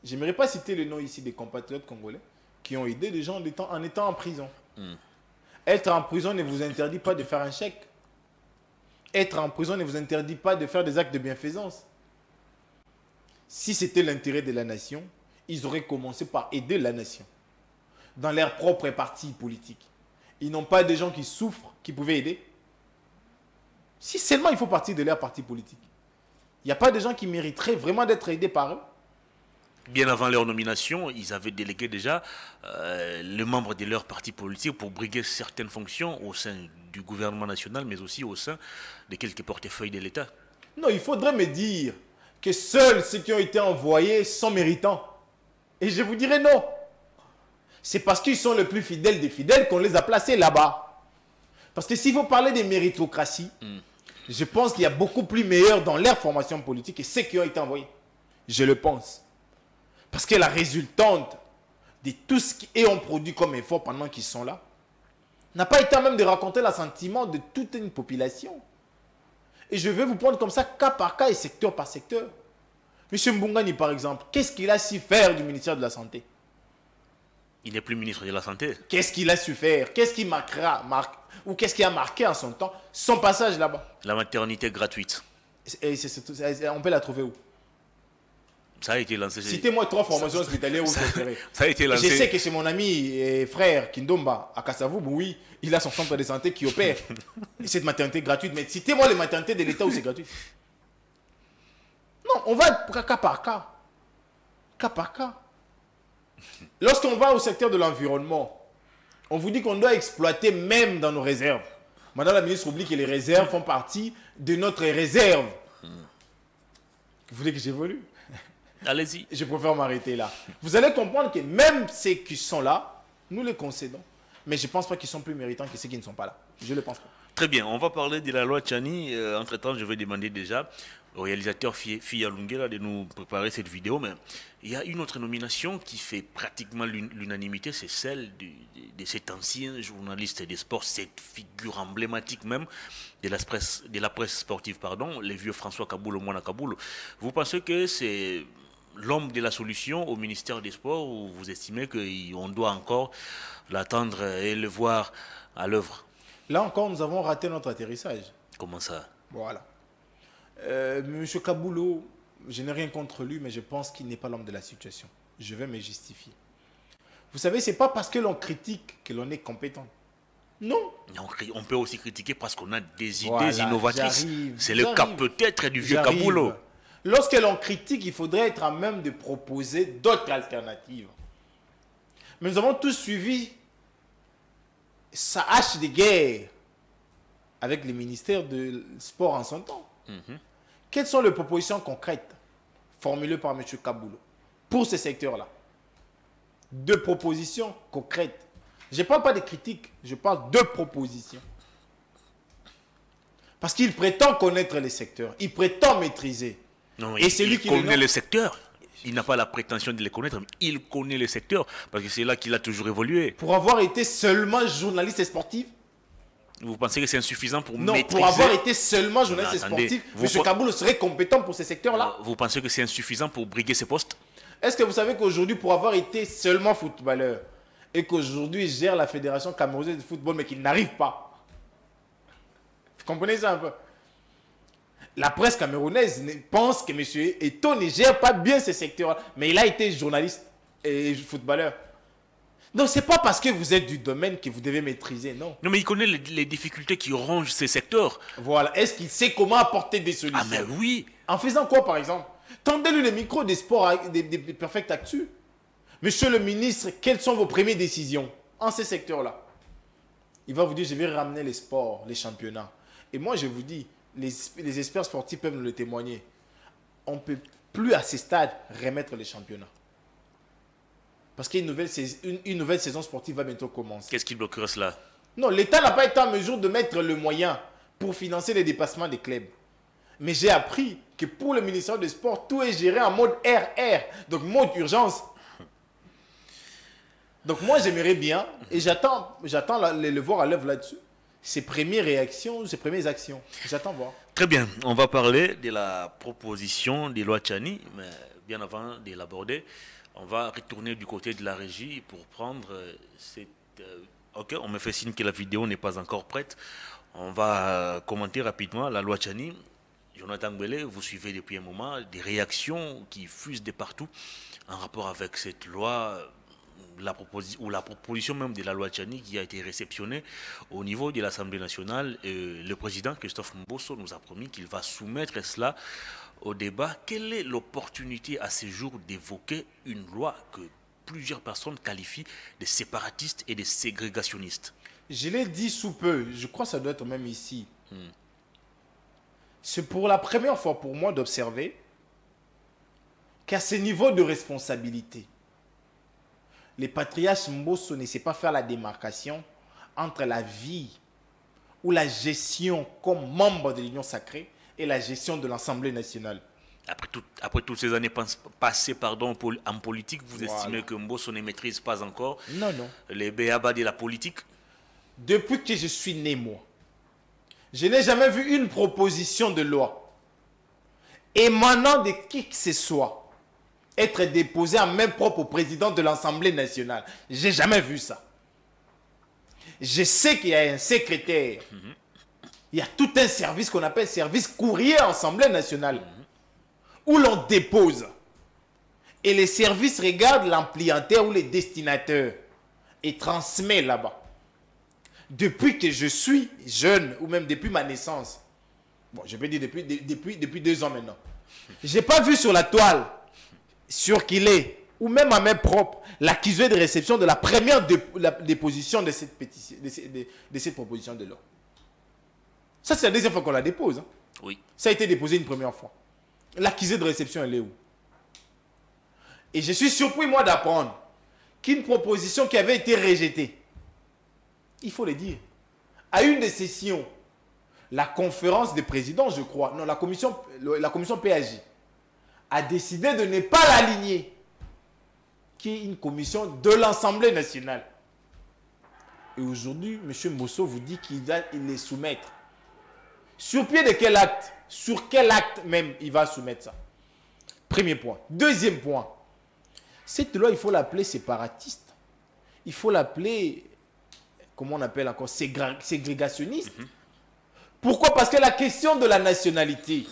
Speaker 2: Je n'aimerais pas citer le nom ici des compatriotes congolais qui ont aidé les gens en étant en prison. Être en prison ne vous interdit pas de faire un chèque. Être en prison ne vous interdit pas de faire des actes de bienfaisance. Si c'était l'intérêt de la nation, ils auraient commencé par aider la nation dans leur propre parti politique. Ils n'ont pas des gens qui souffrent, qui pouvaient aider. Si seulement il faut partir de leur parti politique. Il n'y a pas de gens qui mériteraient vraiment d'être aidés par eux.
Speaker 1: Bien avant leur nomination, ils avaient délégué déjà les membres de leur parti politique pour briguer certaines fonctions au sein du gouvernement national, mais aussi au sein de quelques portefeuilles de l'État.
Speaker 2: Non, il faudrait me dire que seuls ceux qui ont été envoyés sont méritants. Et je vous dirais non. C'est parce qu'ils sont les plus fidèles des fidèles qu'on les a placés là-bas. Parce que s'il faut parler de méritocratie, je pense qu'il y a beaucoup plus meilleurs dans leur formation politique que ceux qui ont été envoyés. Je le pense. Parce que la résultante de tout ce qu'ils ont produit comme effort pendant qu'ils sont là, n'a pas été à même de raconter l'assentiment de toute une population. Et je vais vous prendre comme ça, cas par cas et secteur par secteur. M. Mbungani, par exemple, qu'est-ce qu'il a su faire du ministère de la Santé?
Speaker 1: Il n'est plus ministre de la Santé.
Speaker 2: Qu'est-ce qu'il a su faire? Qu'est-ce qui marquera, ou qu'est-ce qui a marqué en son temps son passage là-bas?
Speaker 1: La maternité gratuite.
Speaker 2: Et on peut la trouver où?
Speaker 1: Ça a été lancé.
Speaker 2: Citez-moi 3 formations hospitalières où ça serait.
Speaker 1: Ça a été lancé.
Speaker 2: Je sais que chez mon ami et frère Kindomba à Kassavou, oui, il a son centre de santé qui opère. Et cette maternité gratuite. Mais citez-moi les maternités de l'État où c'est gratuit. Non, on va cas par cas. Cas par cas. Lorsqu'on va au secteur de l'environnement, on vous dit qu'on doit exploiter même dans nos réserves. Madame la ministre oublie que les réserves font partie de notre réserve. Vous voulez que j'évolue?
Speaker 1: Allez-y.
Speaker 2: Je préfère m'arrêter là. Vous allez comprendre que même ceux qui sont là, nous les concédons. Mais je ne pense pas qu'ils sont plus méritants que ceux qui ne sont pas là. Je ne le pense pas.
Speaker 1: Très bien, on va parler de la loi Tchani. Entre-temps, je vais demander déjà au réalisateur Fia Lungela de nous préparer cette vidéo. Mais il y a une autre nomination qui fait pratiquement l'unanimité, c'est celle de cet ancien journaliste des sports, cette figure emblématique même de la presse sportive, pardon, le vieux François Kaboul, Mwana Kaboul. Vous pensez que c'est l'homme de la solution au ministère des Sports ou vous estimez qu'on doit encore l'attendre et le voir à l'œuvre?
Speaker 2: Là encore, nous avons raté notre atterrissage.
Speaker 1: Comment ça?
Speaker 2: Voilà. Monsieur Kaboulou, je n'ai rien contre lui, mais je pense qu'il n'est pas l'homme de la situation. Je vais me justifier. Vous savez, ce n'est pas parce que l'on critique que l'on est compétent. Non.
Speaker 1: On peut aussi critiquer parce qu'on a des
Speaker 2: Voilà,
Speaker 1: idées innovatrices. C'est le
Speaker 2: j'arrive.
Speaker 1: cas peut-être du vieux
Speaker 2: J'arrive.
Speaker 1: Kaboulou.
Speaker 2: Lorsque l'on critique, il faudrait être à même de proposer d'autres alternatives. Mais nous avons tous suivi sa hache de guerre avec le ministère du Sport en son temps. Quelles sont les propositions concrètes formulées par M. Kaboulou pour ce secteur-là? 2 propositions concrètes. Je ne parle pas de critiques, je parle de propositions. Parce qu'il prétend connaître les secteurs, il prétend maîtriser.
Speaker 1: Non,
Speaker 2: Et c'est lui
Speaker 1: il
Speaker 2: qui
Speaker 1: connaît le secteur. Il n'a pas la prétention de les connaître, mais il connaît le secteur parce que c'est là qu'il a toujours évolué.
Speaker 2: Pour avoir été seulement journaliste sportif?
Speaker 1: Vous pensez que c'est insuffisant pour
Speaker 2: Non,
Speaker 1: maîtriser?
Speaker 2: pour avoir été seulement journaliste
Speaker 1: Non, attendez,
Speaker 2: sportif, M. Kaboulou serait compétent pour ce secteur-là.
Speaker 1: Vous pensez que c'est insuffisant pour briguer ses postes?
Speaker 2: Est-ce que vous savez qu'aujourd'hui, pour avoir été seulement footballeur, et qu'aujourd'hui, il gère la fédération camerounaise de football, mais qu'il n'arrive pas? Vous comprenez ça un peu? La presse camerounaise pense que M. Eto'o ne gère pas bien ce secteur-là, mais il a été journaliste et footballeur. Donc, ce n'est pas parce que vous êtes du domaine que vous devez maîtriser, non.
Speaker 1: Non, mais il connaît les difficultés qui rongent ces secteurs.
Speaker 2: Voilà. Est-ce qu'il sait comment apporter des solutions?
Speaker 1: Ah, mais oui.
Speaker 2: En faisant quoi, par exemple? Tendez-lui le micro des sports, des Perfect Actu. Monsieur le ministre, quelles sont vos premières décisions en ces secteurs-là? Il va vous dire, je vais ramener les sports, les championnats. Et moi, je vous dis, les experts sportifs peuvent nous le témoigner. On ne peut plus à ces stades remettre les championnats. Parce qu'une nouvelle saison sportive va bientôt commencer.
Speaker 1: Qu'est-ce qui bloquerait cela?
Speaker 2: Non, l'État n'a pas été en mesure de mettre le moyen pour financer les dépassements des clubs. Mais j'ai appris que pour le ministère des Sports, tout est géré en mode RR, donc mode urgence. Donc moi, j'aimerais bien, et j'attends le voir à l'œuvre là-dessus, ses premières réactions, ses premières actions. J'attends voir.
Speaker 1: Très bien, on va parler de la proposition des lois Tchani, mais bien avant de l'aborder, on va retourner du côté de la régie pour prendre cette... ok, on me fait signe que la vidéo n'est pas encore prête. On va commenter rapidement la loi Tchani. Jonathan Gbele, vous suivez depuis un moment des réactions qui fusent de partout en rapport avec cette loi, la proposition même de la loi Tchani qui a été réceptionnée au niveau de l'Assemblée nationale. Le président Christophe Mbosso nous a promis qu'il va soumettre cela au débat. Quelle est l'opportunité à ce jour d'évoquer une loi que plusieurs personnes qualifient de séparatiste et de ségrégationniste?
Speaker 2: Je l'ai dit sous peu, je crois que ça doit être même ici. C'est pour la première fois pour moi d'observer qu'à ce niveau de responsabilité, les patriarches Mbosso ne savent pas faire la démarcation entre la vie ou la gestion comme membre de l'Union sacrée et la gestion de l'Assemblée nationale.
Speaker 1: Après toutes ces années passées en politique, vous estimez que Mbosso ne maîtrise pas encore les béabas de la politique?
Speaker 2: Depuis que je suis né, moi, je n'ai jamais vu une proposition de loi émanant de qui que ce soit être déposée en main propre au président de l'Assemblée nationale. Je n'ai jamais vu ça. Je sais qu'il y a un secrétaire. Il y a tout un service qu'on appelle service courrier à l'Assemblée nationale où l'on dépose. Et les services regardent l'ampliataire ou les destinataires et transmet là-bas. Depuis que je suis jeune, ou même depuis ma naissance, bon, je peux dire depuis 2 ans maintenant, je n'ai pas vu sur la toile, sur qu'il est, ou même à main propre, l'accusé de réception de la première déposition de cette pétition, de cette proposition de loi. Ça, c'est la deuxième fois qu'on la dépose. Hein.
Speaker 1: Oui.
Speaker 2: Ça a été déposé une première fois. L'accusé de réception, elle est où? Et je suis surpris, moi, d'apprendre qu'une proposition qui avait été rejetée, il faut le dire, à une des sessions, la conférence des présidents, je crois, non, la commission PAJ, a décidé de ne pas l'aligner, qui est une commission de l'Assemblée nationale. Et aujourd'hui, M. Mbosso vous dit qu'il va les soumettre. Sur pied de quel acte? Sur quel acte même il va soumettre ça? Premier point. Deuxième point. Cette loi, il faut l'appeler séparatiste. Il faut l'appeler, comment on appelle encore, ségrégationniste. Pourquoi? Parce que la question de la nationalité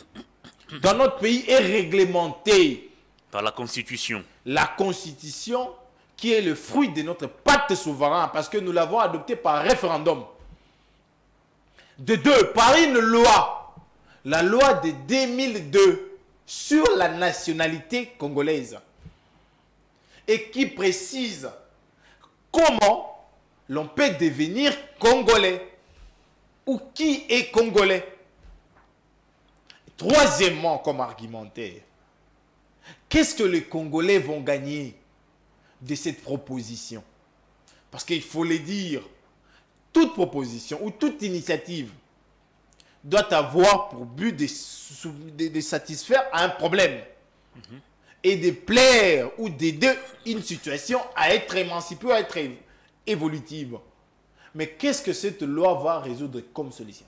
Speaker 2: dans notre pays est réglementée
Speaker 1: par la Constitution. La
Speaker 2: Constitution qui est le fruit de notre pacte souverain parce que nous l'avons adopté par référendum. De deux, par une loi, la loi de 2002 sur la nationalité congolaise et qui précise comment l'on peut devenir congolais ou qui est congolais. Troisièmement, comme argumentaire, qu'est-ce que les Congolais vont gagner de cette proposition? Parce qu'il faut le dire, toute proposition ou toute initiative doit avoir pour but de satisfaire à un problème et de plaire ou d'aider une situation à être émancipée, à être évolutive. Mais qu'est-ce que cette loi va résoudre comme solution?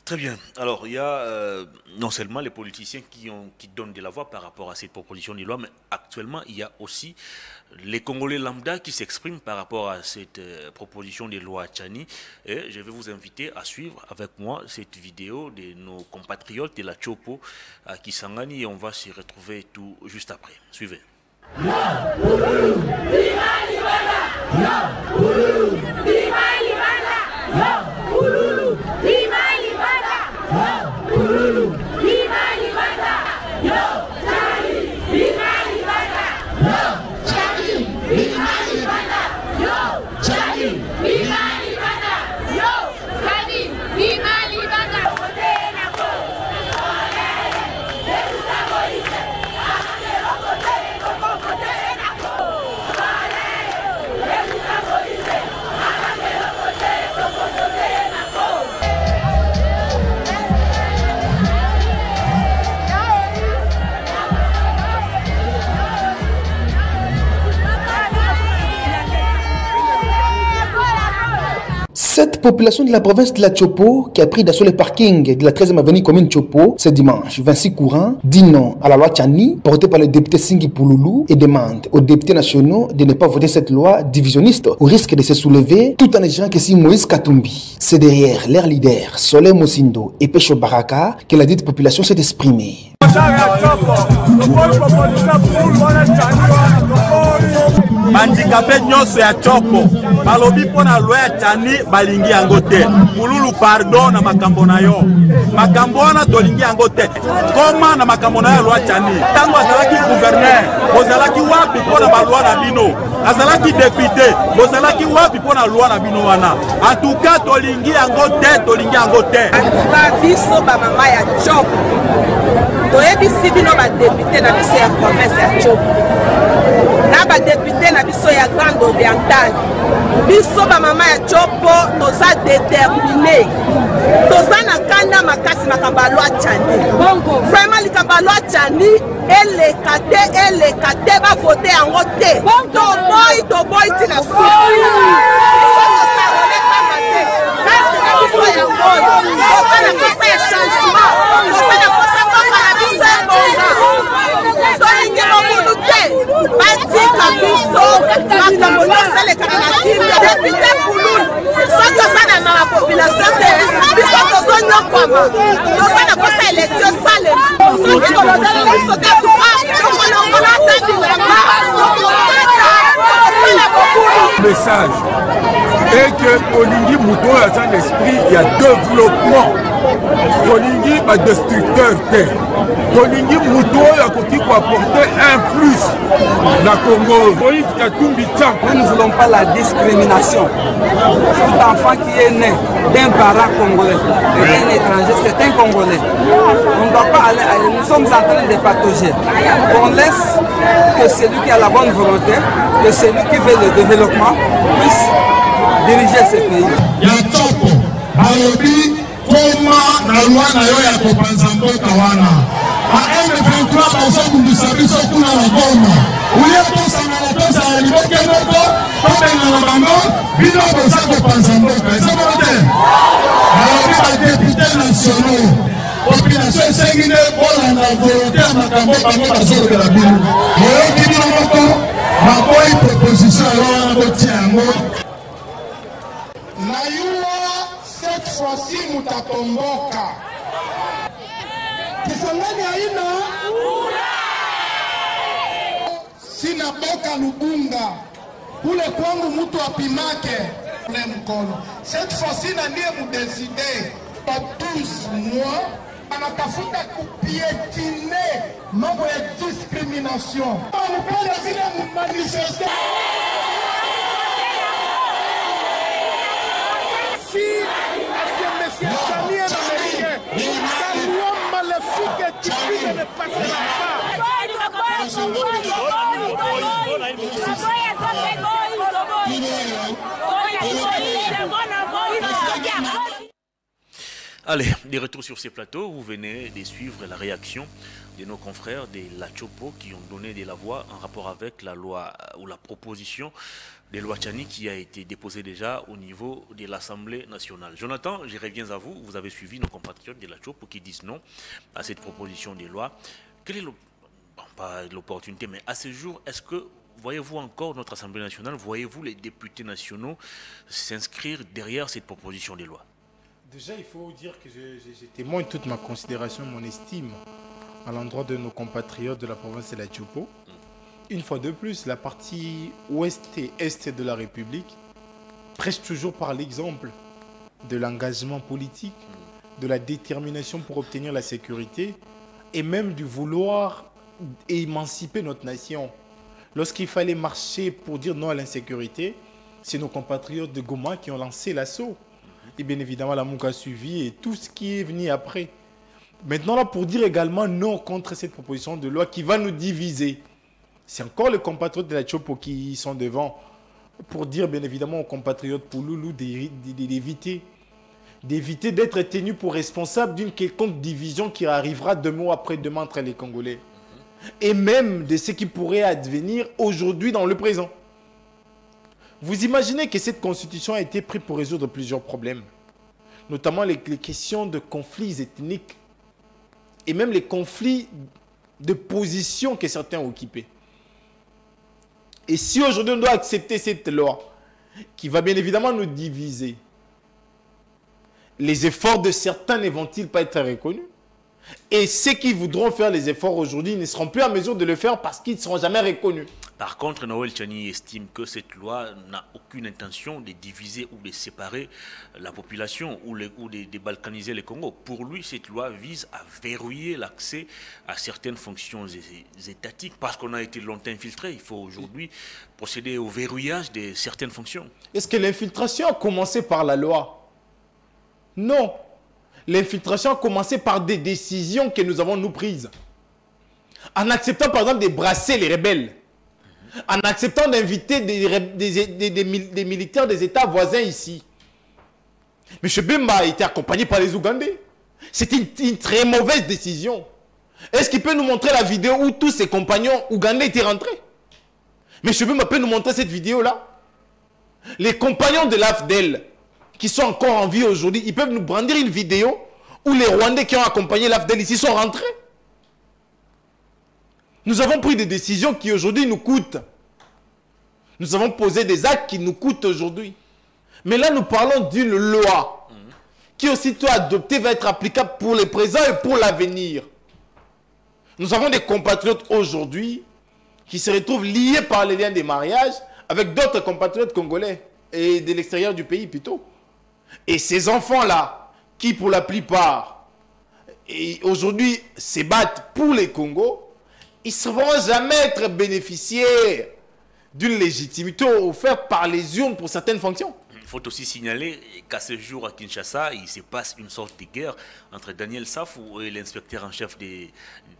Speaker 1: Très bien. Alors, il y a non seulement les politiciens qui donnent de la voix par rapport à cette proposition de loi, mais actuellement, il y a aussi les Congolais lambda qui s'expriment par rapport à cette proposition de loi Tchani. Et je vais vous inviter à suivre avec moi cette vidéo de nos compatriotes de la Chopo à Kisangani et on va s'y retrouver tout juste après. Suivez.
Speaker 3: Viva Cette population de la province de la Tchopo, qui a pris d'assaut les parkings de la 13e avenue commune Tchopo ce dimanche 26 courant, dit non à la loi Tchani, portée par le député Singhi Pouloulou, et demande aux députés nationaux de ne pas voter cette loi divisionniste au risque de se soulever tout en exigeant que si Moïse Katumbi. C'est derrière leur leader, Soleil Mosindo et Pécho Baraka, que la dite population s'est exprimée.
Speaker 4: Bandikape nyonso ya Tchopo balobi pona loi ya Tchani balingi yango te. Pouloulou pardon na makambo na yo. Makambo wana tolingi yango te. Koma na makambo na loi Tchani. Tango azalaki gouverneur, bozalaki wapi pona ba loi na bino? Azalaki député, bozalaki wapi pona loi na bino wana? En tout cas tolingi yango te, tolingi yango te.
Speaker 5: Ba biso ba mama ya Tchopo. Toyebi bino ba député na biso ya province ya Tchopo. Na ba député na biso ya Grande Orientale. Biso ba mama ya Tchopo toza déterminé. Toza na kanda makasi makamba loi Tchani. Vraiment likamba loi Tchani eleka te ba voter yango te. Toboy tina su. Biso toza oleka mate. Na biso ya boy. Toza na kosa ya changement. Toza na kosa papa na biso ya bonga. Tolingi mokulu te. Batika biso makambo nyonso elekaka na kimia. Député Pouloulou soki oza na population te biso tozonyokwama. Toza na kosa élection salema. Soki kolondela biso te tokolongola te bilamba.
Speaker 6: Message est que Olingi Mouton a son esprit, il y a développement. Olingi va destructeur. Olingi Mouton a apporter un plus. La Congo,
Speaker 7: nous ne voulons pas la discrimination. Tout enfant qui est né d'un parent congolais et d'un étranger, c'est un Congolais. On ne doit pas aller, nous sommes en train de patauger. On laisse que celui qui a la bonne volonté, que celui qui veut le développement, puisse diriger ce pays.
Speaker 8: Tchopo, alobi koma na loi na yo ya kopanza mboka wana. A M23 bazokundisa biso kuna na Goma. Uye tosanga na liboke moko, tobenga na bango, bino boza kopanza mboka. Eza mote. Alobi ba députés nationaux. Population esengi nde bolanda volonté ya makambo bango bazolobela bino. Oyoki bino moko baboyi proposition ya loi wana botia yango. Cette fois-ci, mutatomboka. Kisangani haina. Sina boka lubunga. Kule kwangu mutu apimake. Kule mkono. Cette fois-ci, na ndiye mudeside. Pas 12 mois. Anatafuta kupiétiner mambo ya discrimination. Mupenda zile mumanifeste. Si Monsieur Tchani est américain, la loi maléfique et typique ne passera pas.
Speaker 1: Allez, des retours sur ces plateaux, vous venez de suivre la réaction de nos confrères de la Tchopo qui ont donné de la voix en rapport avec la loi ou la proposition de loi Tchani qui a été déposée déjà au niveau de l'Assemblée nationale. Jonathan, je reviens à vous. Vous avez suivi nos compatriotes de la Tchopo qui disent non à cette proposition de loi. Quelle est pas l'opportunité, mais à ce jour, est-ce que voyez-vous encore notre Assemblée nationale, voyez-vous les députés nationaux s'inscrire derrière cette proposition de loi?
Speaker 2: Déjà, il faut dire que je témoigne toute ma considération, mon estime à l'endroit de nos compatriotes de la province de la Tchopo. Une fois de plus, la partie ouest et est de la République prêche toujours par l'exemple de l'engagement politique, de la détermination pour obtenir la sécurité et même du vouloir émanciper notre nation. Lorsqu'il fallait marcher pour dire non à l'insécurité, c'est nos compatriotes de Goma qui ont lancé l'assaut. Et bien évidemment, la MOUC a suivi et tout ce qui est venu après. Maintenant, là, pour dire également non contre cette proposition de loi qui va nous diviser. C'est encore les compatriotes de la Tchopo qui sont devant pour dire bien évidemment aux compatriotes Pouloulou d'éviter d'être tenus pour responsables d'une quelconque division qui arrivera demain ou après-demain entre les Congolais. Et même de ce qui pourrait advenir aujourd'hui dans le présent. Vous imaginez que cette constitution a été prise pour résoudre plusieurs problèmes, notamment les questions de conflits ethniques et même les conflits de position que certains ont occupés. Et si aujourd'hui on doit accepter cette loi, qui va bien évidemment nous diviser, les efforts de certains ne vont-ils pas être reconnus? Et ceux qui voudront faire les efforts aujourd'hui ne seront plus en mesure de le faire parce qu'ils ne seront jamais reconnus.
Speaker 1: Par contre, Noël Tchani estime que cette loi n'a aucune intention de diviser ou de séparer la population ou de balkaniser le Congo. Pour lui, cette loi vise à verrouiller l'accès à certaines fonctions étatiques parce qu'on a été longtemps infiltré. Il faut aujourd'hui procéder au verrouillage de certaines fonctions.
Speaker 2: Est-ce que l'infiltration a commencé par la loi? Non. L'infiltration a commencé par des décisions que nous avons nous prises. En acceptant par exemple de brasser les rebelles. En acceptant d'inviter des militaires des États voisins ici. M. Bemba a été accompagné par les Ougandais. C'est une très mauvaise décision. Est-ce qu'il peut nous montrer la vidéo où tous ses compagnons ougandais étaient rentrés? M. Bemba peut nous montrer cette vidéo-là? Les compagnons de l'AFDEL qui sont encore en vie aujourd'hui, ils peuvent nous brandir une vidéo où les Rwandais qui ont accompagné l'AFDEL ici sont rentrés. Nous avons pris des décisions qui aujourd'hui nous coûtent. Nous avons posé des actes qui nous coûtent aujourd'hui. Mais là, nous parlons d'une loi qui, aussitôt adoptée, va être applicable pour le présent et pour l'avenir. Nous avons des compatriotes aujourd'hui qui se retrouvent liés par les liens des mariages avec d'autres compatriotes congolais et de l'extérieur du pays plutôt. Et ces enfants-là, qui pour la plupart, aujourd'hui se battent pour les Congos, ils ne vont jamais être bénéficiaires d'une légitimité offerte par les urnes pour certaines fonctions.
Speaker 1: Il faut aussi signaler qu'à ce jour à Kinshasa, il se passe une sorte de guerre entre Daniel Safou et l'inspecteur en chef de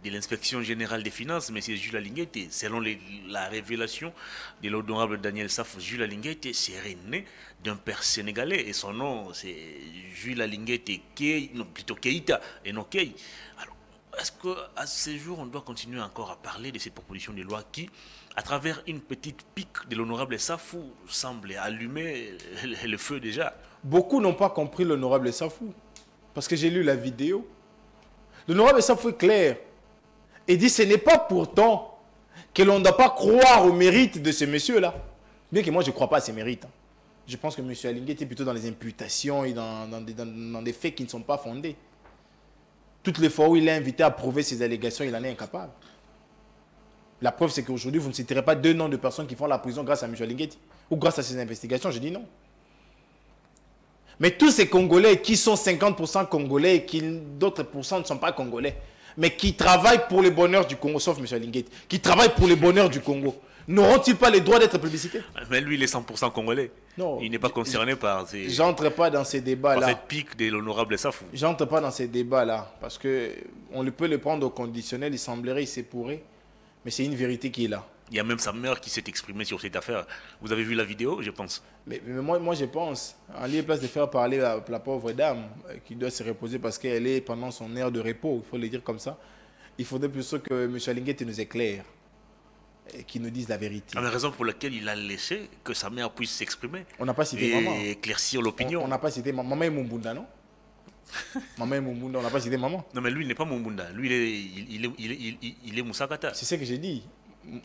Speaker 1: l'inspection générale des finances, M. Jules Alinguete. Selon la révélation de l'honorable Daniel Safou, Jules Alinguete serait né d'un père sénégalais et son nom c'est Jules Alinguete plutôt Keïta et non Kei. Alors, est-ce qu'à ce jour, on doit continuer encore à parler de cette proposition de loi qui, à travers une petite pique de l'honorable Safou, semble allumer le feu déjà?
Speaker 2: Beaucoup n'ont pas compris l'honorable Safou. Parce que j'ai lu la vidéo. L'honorable Safou est clair. Et dit ce n'est pas pourtant que l'on ne doit pas croire au mérite de ce monsieur-là. Bien que moi je ne crois pas à ses mérites. Je pense que M. Alingué était plutôt dans les imputations et dans des faits qui ne sont pas fondés. Toutes les fois où il est invité à prouver ses allégations, il en est incapable. La preuve, c'est qu'aujourd'hui, vous ne citerez pas deux noms de personnes qui font la prison grâce à M. Alinguet ou grâce à ses investigations. Je dis non. Mais tous ces Congolais qui sont 50% Congolais et qui d'autres pourcents ne sont pas Congolais, mais qui travaillent pour le bonheur du Congo, sauf M. Alinguet, qui travaillent pour le bonheur du Congo, n'auront-ils pas le droit d'être publicités?
Speaker 1: Mais lui, il est 100% Congolais.
Speaker 2: Non.
Speaker 1: Il n'est pas concerné par ces...
Speaker 2: J'entre pas dans ces débats-là.
Speaker 1: Cette pique de l'honorable Safou.
Speaker 2: J'entre pas dans ces débats-là. Parce qu'on peut le prendre au conditionnel, il semblerait, il se pourrait. Mais c'est une vérité qui est là.
Speaker 1: Il y a même sa mère qui s'est exprimée sur cette affaire. Vous avez vu la vidéo, je pense.
Speaker 2: Mais moi, je pense, en lieu et place de faire parler la pauvre dame qui doit se reposer parce qu'elle est pendant son aire de repos, il faut le dire comme ça, il faudrait plutôt que M. Alinguet nous éclaire et qu'il nous dise la vérité.
Speaker 1: La raison pour laquelle il a laissé que sa mère puisse s'exprimer.
Speaker 2: On n'a pas cité maman.
Speaker 1: Et éclaircir l'opinion.
Speaker 2: On n'a pas cité maman. Maman est Mumbunda, non? Maman est Mumbunda, on n'a pas cité maman.
Speaker 1: Non, mais lui, il n'est pas Mumbunda. Lui, il est Moussakata.
Speaker 2: C'est ce que j'ai dit.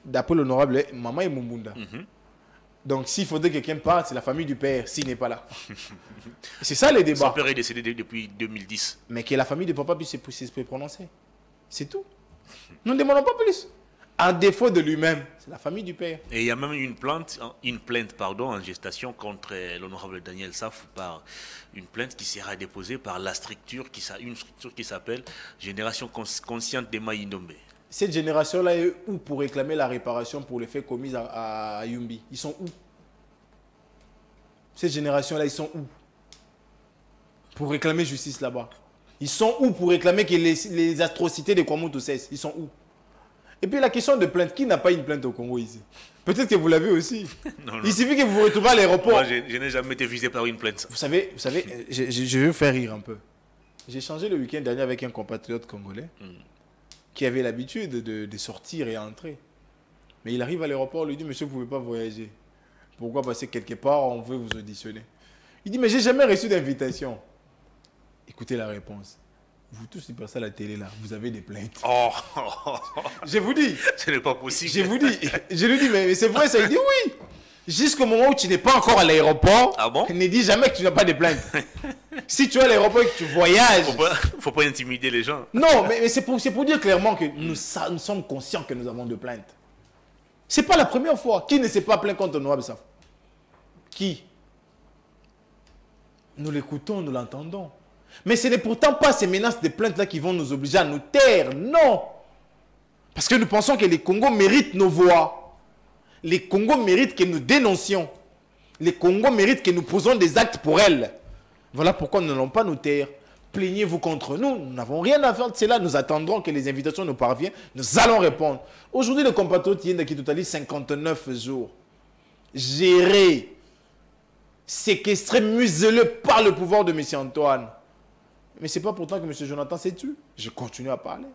Speaker 2: D'après l'honorable, maman est Mumbunda. Donc, s'il faudrait que quelqu'un parte, c'est la famille du père, s'il n'est pas là. C'est ça les débats.
Speaker 1: Son père est décédé depuis 2010.
Speaker 2: Mais que la famille de papa puisse se prononcer. C'est tout. Nous ne demandons pas plus. À défaut de lui-même, c'est la famille du père.
Speaker 1: Et il y a même une plainte en gestation contre l'honorable Daniel Safou par une plainte qui sera déposée par une structure qui s'appelle Génération Consciente de Maïndombe.
Speaker 2: Cette génération-là est où pour réclamer la réparation pour les faits commis à Yumbi? Ils sont où? Cette génération-là, ils sont où pour réclamer justice là-bas? Ils sont où pour réclamer que les atrocités de Kwamoto cessent? Ils sont où? Et puis la question de plainte, qui n'a pas une plainte au Congo ici? Peut-être que vous l'avez aussi. Non. Il suffit que vous vous retrouvez à l'aéroport.
Speaker 1: Moi, je n'ai jamais été visé par une plainte.
Speaker 2: Vous savez, je vais vous faire rire un peu. J'ai changé le week-end dernier avec un compatriote congolais qui avait l'habitude de sortir et entrer. Mais il arrive à l'aéroport, lui dit, monsieur, vous ne pouvez pas voyager. Pourquoi? Parce que quelque part, on veut vous auditionner. Il dit, mais j'ai jamais reçu d'invitation. Écoutez la réponse. Vous tous qui passez à la télé là, vous avez des plaintes.
Speaker 1: Oh.
Speaker 2: Je vous dis.
Speaker 1: Ce n'est pas possible.
Speaker 2: Je vous dis. Je lui dis, mais c'est vrai, ça. Il dit oui. Jusqu'au moment où tu n'es pas encore à l'aéroport,
Speaker 1: ah bon?
Speaker 2: ne dis jamais que tu n'as pas de plaintes. Si tu es à l'aéroport et que tu voyages...
Speaker 1: Faut pas intimider les gens.
Speaker 2: Non, mais c'est pour dire clairement que nous sommes conscients que nous avons de plaintes. C'est pas la première fois. Qui ne s'est pas plaint contre Noab Saf? Qui? Nous l'écoutons, nous l'entendons. Mais ce n'est pourtant pas ces menaces de plaintes-là qui vont nous obliger à nous taire. Non. Parce que nous pensons que les Congos méritent nos voix. Les Congos méritent que nous dénoncions. Les Congos méritent que nous posons des actes pour elles. Voilà pourquoi nous n'allons pas nous taire. Plaignez-vous contre nous. Nous n'avons rien à faire de cela. Nous attendrons que les invitations nous parviennent. Nous allons répondre. Aujourd'hui, le compatriote qui totalise 59 jours. Géré, séquestré, muselé par le pouvoir de M. Antoine. Mais ce n'est pas pourtant que M. Jonathan s'est tué. Je continue à parler.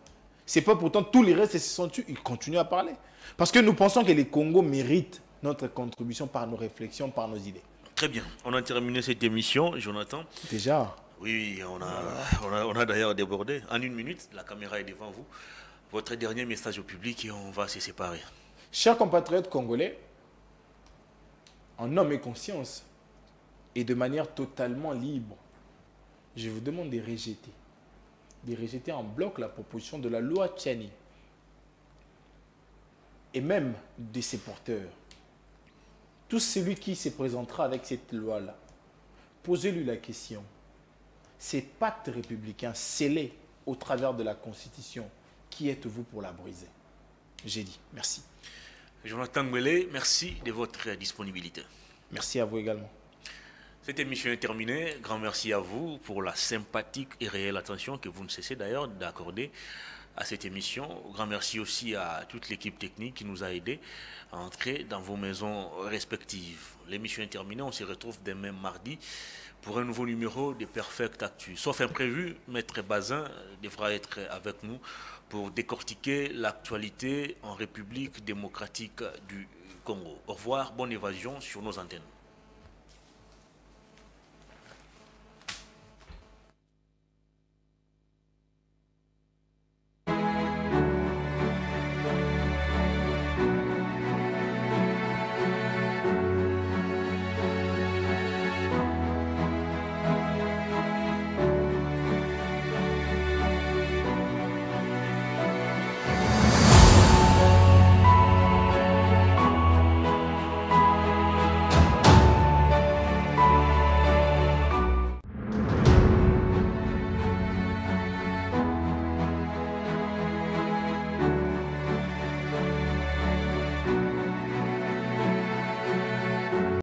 Speaker 2: Ce n'est pas pourtant tous les restes se sont tués. Ils continuent à parler. Parce que nous pensons que les Congos méritent notre contribution par nos réflexions, par nos idées.
Speaker 1: Très bien. On a terminé cette émission, Jonathan.
Speaker 2: Déjà?
Speaker 1: Oui, on a d'ailleurs débordé. En une minute, la caméra est devant vous. Votre dernier message au public et on va se séparer.
Speaker 2: Chers compatriotes congolais, en homme et conscience, et de manière totalement libre, je vous demande de rejeter en bloc la proposition de la loi Tchani et même de ses porteurs. Tout celui qui se présentera avec cette loi-là, posez-lui la question. Ces pactes républicains scellés au travers de la Constitution, qui êtes-vous pour la briser? J'ai dit merci.
Speaker 1: Jonathan Ngwele, merci de votre disponibilité.
Speaker 2: Merci à vous également.
Speaker 1: Cette émission est terminée. Grand merci à vous pour la sympathique et réelle attention que vous ne cessez d'ailleurs d'accorder à cette émission. Grand merci aussi à toute l'équipe technique qui nous a aidés à entrer dans vos maisons respectives. L'émission est terminée. On se retrouve demain mardi pour un nouveau numéro de Perfect Actu. Sauf imprévu, Maître Bazin devra être avec nous pour décortiquer l'actualité en République démocratique du Congo. Au revoir, bonne évasion sur nos antennes.